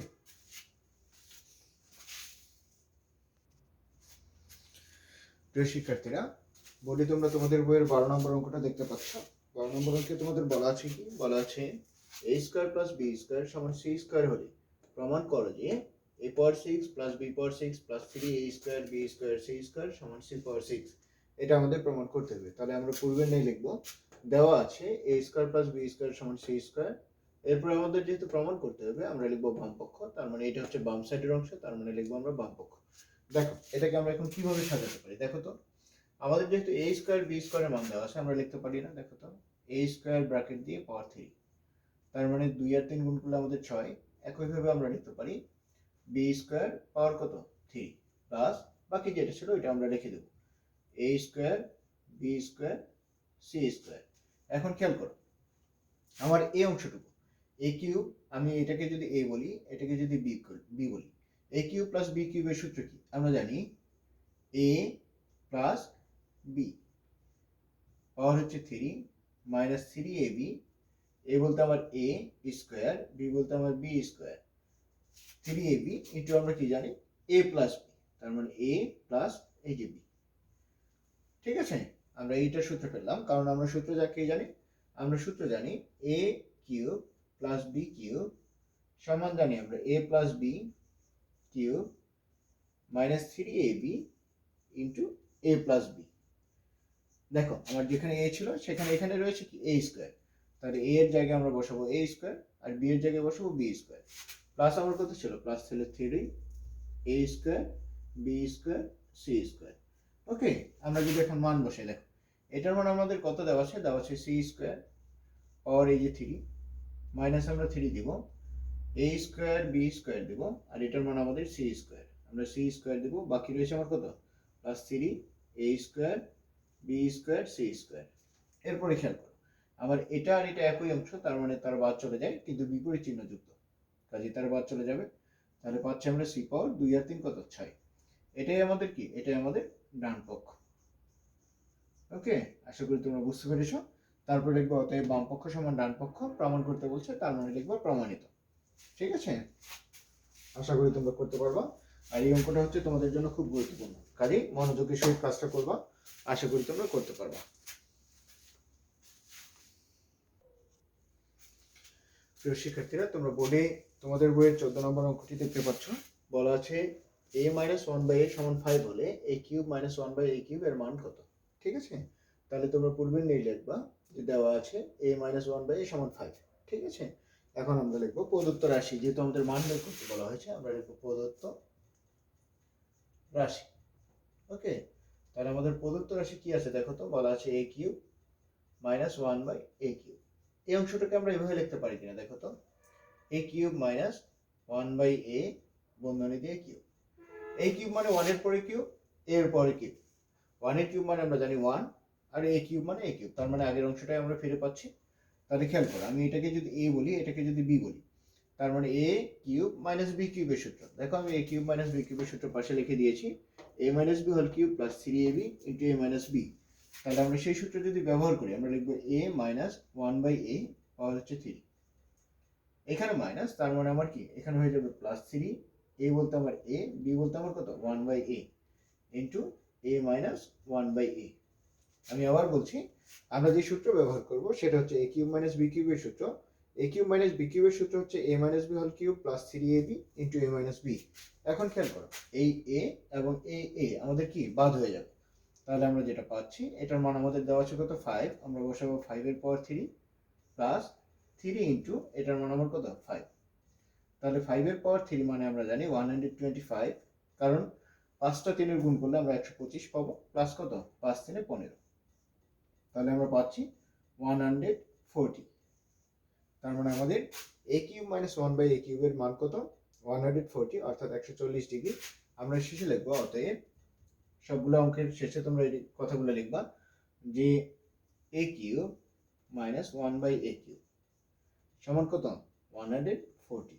প্রিয় শিক্ষার্থীরা, বলি তোমরা তোমাদের বইয়ের 12 নম্বর অঙ্কটা দেখতে পাচ্ছ। 12 নম্বর অঙ্কে তোমাদের বলা আছে কি, বলা আছে a square plus b square সমান c স্কোয়ার হলে প্রমাণ করো যে a power 6 plus b power 6 plus 3a square b square c square সমান c পাওয়ার 6। এটা আমাদের প্রমাণ করতে হবে। তাহলে আমরা পূর্বের নেই লিখবো, দেওয়া আছে a square plus b square সমান c স্কোয়ার। এরপর আমাদের যেহেতু প্রমাণ করতে হবে আমরা লিখবো বাম পক্ষ, তার মানে এটা হচ্ছে বাম সাইডের অংশ, তার মানে লিখবো আমরা বাম পক্ষ। দেখো এটাকে আমরা এখন কিভাবে সাজাতে পারি, দেখো তো আমাদের যেহেতু a স্কোয়ার b স্কোয়ারের মান দেওয়া আছে আমরা লিখতে পারি না, দেখো তো a স্কোয়ার ব্র্যাকেট দিয়ে পাওয়ার 3, তার মানে 2 আর 3 গুণ করলে আমাদের 6। একইভাবে আমরা লিখতে পারি b স্কোয়ার পাওয়ার কত 3 প্লাস বাকি যেটা ছিল এটা আমরা লিখে দেব a square b square c square. এখন খেয়াল করো আমার এই অংশটুকু a কিউব, আমি এটাকে যদি a বলি এটাকে যদি b বলি, a কিউব প্লাস b কিউবের সূত্র কি আমরা জানি, a প্লাস b পাওয়ার হচ্ছে 3 মাইনাস 3ab, a বলতে আমার a স্কোয়ার, b বলতে আমার b স্কোয়ার, 3ab ইন্টু আমরা কি জানি a প্লাস b, তার মানে a প্লাস এই যে b। ঠিক আছে, আমরা এইটার সূত্র পেলাম, কারণ আমরা সূত্র কি জানি, আমরা সূত্র জানি a cube plus b cube সমান জানি আমরা a plus b cube minus 3ab into a plus b। দেখো আমার যেখানে a ছিল সেখানে এখানে রয়েছে কি a স্কোয়ার, তাহলে a এর জায়গায় আমরা বসাবো a স্কোয়ার আর b এর জায়গায় বসাবো b স্কোয়ার। প্লাস আমার কত ছিল, প্লাস ছিল 3 a square b square c square. Okay, আমরা যদি এখন মান বসাই, দেখো এটার মান আমাদের কত দেওয়া আছে, দেওয়া আছে c স্কোয়ার পাওয়ার এই যে 3 মাইনাস আমরা 3 দিব, a স্কোয়ার b স্কোয়ার দিব, আর এটার মান আমাদের c স্কোয়ার, আমরা c স্কোয়ার দিব, বাকি রয়েছে আমার কত plus 3 a square b square c square. এরপরে খেয়াল করো আমার এটা আর এটা একই অংশ, তার মানে তার বাদ চলে যায় কিন্তু বিপরীত চিহ্ন যুক্ত, কাজে তার বাদ চলে যাবে। তাহলে পাচ্ছি আমরা c পাওয়ার 2 আর 3 কত 6। এটাই আমাদের কি, এটাই আমাদের ডান পক্ষ। ওকে, আশা করি তোমরা বুঝতে পেরেছো। তারপর লিখবো অতএব বাম পক্ষ সমান ডান পক্ষ, প্রমাণ করতে বলছে তার মানে লিখবো প্রমাণিত। ঠিক আছে, আশা করি তোমরা করতে পারবা। আর এই অঙ্কটা হচ্ছে তোমাদের জন্য খুব গুরুত্বপূর্ণ, কাজেই মনোযোগের সহিত কাজটা করবা, আশা করি তোমরা করতে পারবা। প্রিয় শিক্ষার্থীরা, তোমরা বোর্ডে তোমাদের বইয়ের 14 নম্বর অঙ্কটি দেখতে পাচ্ছ, বলা আছে a মাইনাস 1/a সমান 5 হলে a cube minus 1/a cube এর মান কত। ঠিক আছে, তাহলে তোমরা পূর্বে নিয়ে লিখবা যে দেওয়া আছে a মাইনাস 1/a সমান 5। ঠিক আছে, এখন আমরা লিখবো প্রদত্ত রাশি, যেহেতু আমাদের মান বের করতে বলা হয়েছে আমরা লিখবো প্রদত্ত রাশি। ওকে, তাহলে আমাদের প্রদত্ত রাশি কি আছে দেখো তো, বলা আছে a cube minus 1/a cube. এই অংশটাকে আমরা এভাবে লিখতে পারি কিনা দেখো তো, a কিউব মাইনাস 1/a বন্ধনী দিয়ে কিউব। a কিউব মানে 1 এর পরে কিউব, a এর পরে কিউব, 1 এর কিউব মানে আমরা জানি 1 আর a কিউব মানে a কিউব, তার মানে আগের অংশটাই আমরা ফিরে পাচ্ছি। তাহলে খেয়াল করো আমি এটাকে যদি a বলি এটাকে যদি b বলি, তার মানে a কিউব মাইনাস b কিউবের সূত্র, দেখো আমি a কিউব মাইনাস b কিউবের সূত্র পাশে লিখে দিয়েছি, a minus b whole cube plus 3ab into a minus b। তাহলে আমরা সেই সূত্র যদি ব্যবহার করি আমরা লিখবো a মাইনাস 1/a পাওয়ার হচ্ছে 3, এখানে মাইনাস, তার মানে আমার কি এখানে হয়ে যাবে প্লাস 3, a বলতে আমার a, b বলতে আমার কত 1/a into a minus 1/a। আমি আবার বলছি আমরা যে সূত্র ব্যবহার করব সেটা হচ্ছে a কিউব মাইনাস b কিউবের সূত্র, এ কিউব মাইনাস বি কিউবের সূত্র হচ্ছে a minus b whole cube plus 3ab into a minus b. এখন খেয়াল করো, এই এ এবং এ আমাদের কি বাদ হয়ে যাবে। তাহলে আমরা যেটা পাচ্ছি, এটার মান আমাদের দেওয়া আছে কত 5, আমরা বসাবো 5 এর পাওয়ার 3 প্লাস 3 ইন্টু এটার মান আমার কত 5। তাহলে 5 এর পাওয়ার 3 মানে আমরা জানি 125, কারণ 5টা 3 গুণ করলে আমরা 125 পাবো, প্লাস কত 5 3 15। তাহলে আমরা পাচ্ছি 140। তার মানে আমাদের এ কিউব মাইনাস 1 বাই এ কিউবের মান কত 140, অর্থাৎ 140 ডিগ্রি। আমরা শেষে লিখবো, অতএব সবগুলো অঙ্কের শেষে তোমরা এই কথাগুলো লিখবা যে a cube minus 1 by a cube সমান কত 140।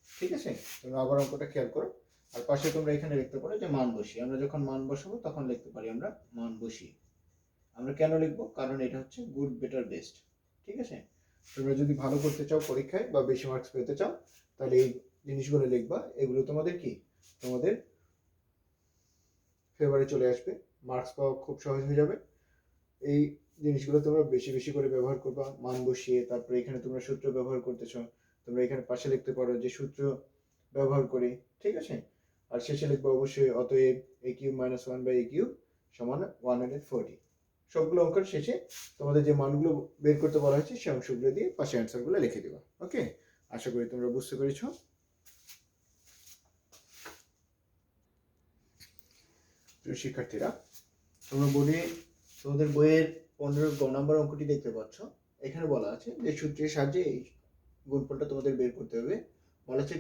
ঠিক আছে, তোমরা আবার অঙ্কটা খেয়াল করো। আর পাশে তোমরা এখানে লিখতে পারো যে মান বসিয়ে, আমরা যখন মান বসাবো তখন লিখতে পারি আমরা মান বসিয়ে। আমরা কেন লিখবো, কারণ এটা হচ্ছে গুড বেটার বেস্ট। ঠিক আছে, তোমরা যদি ভালো করতে চাও পরীক্ষায় বা বেশি মার্কস পেতে চাও, তাহলে এই জিনিসগুলো লিখবা। এগুলো তোমাদের কি তোমাদের ফেভারে চলে আসবে, মার্কস পাওয়া খুব সহজ হয়ে যাবে। এই জিনিসগুলো তোমরা বেশি বেশি করে ব্যবহার করবা, মান বসিয়ে। তারপরে এখানে তোমরা সূত্র ব্যবহার করতেছো, তোমরা এখানে পাশে লিখতে পারো যে সূত্র ব্যবহার করে। ঠিক আছে, আর শেষে লিখবো অবশ্যই অতএব a cube minus 1 by a cube সমান 140। সবগুলো অঙ্কের শেষে তোমাদের যে মানগুলো বের করতে বলা হয়েছে সেই অংশগুলো দিয়ে পাশে অ্যান্সারগুলো লিখে দেবা। ওকে, আশা করি তোমরা বুঝতে পেরেছো। প্রিয় শিক্ষার্থীরা, তোমরা তোমাদের বইয়ের 15 নম্বর অঙ্কটি দেখতে পাচ্ছ। এখানে বলা আছে যে সূত্রের সাহায্যে এই গুণফলটা তোমাদের বের করতে হবে। বলা আছে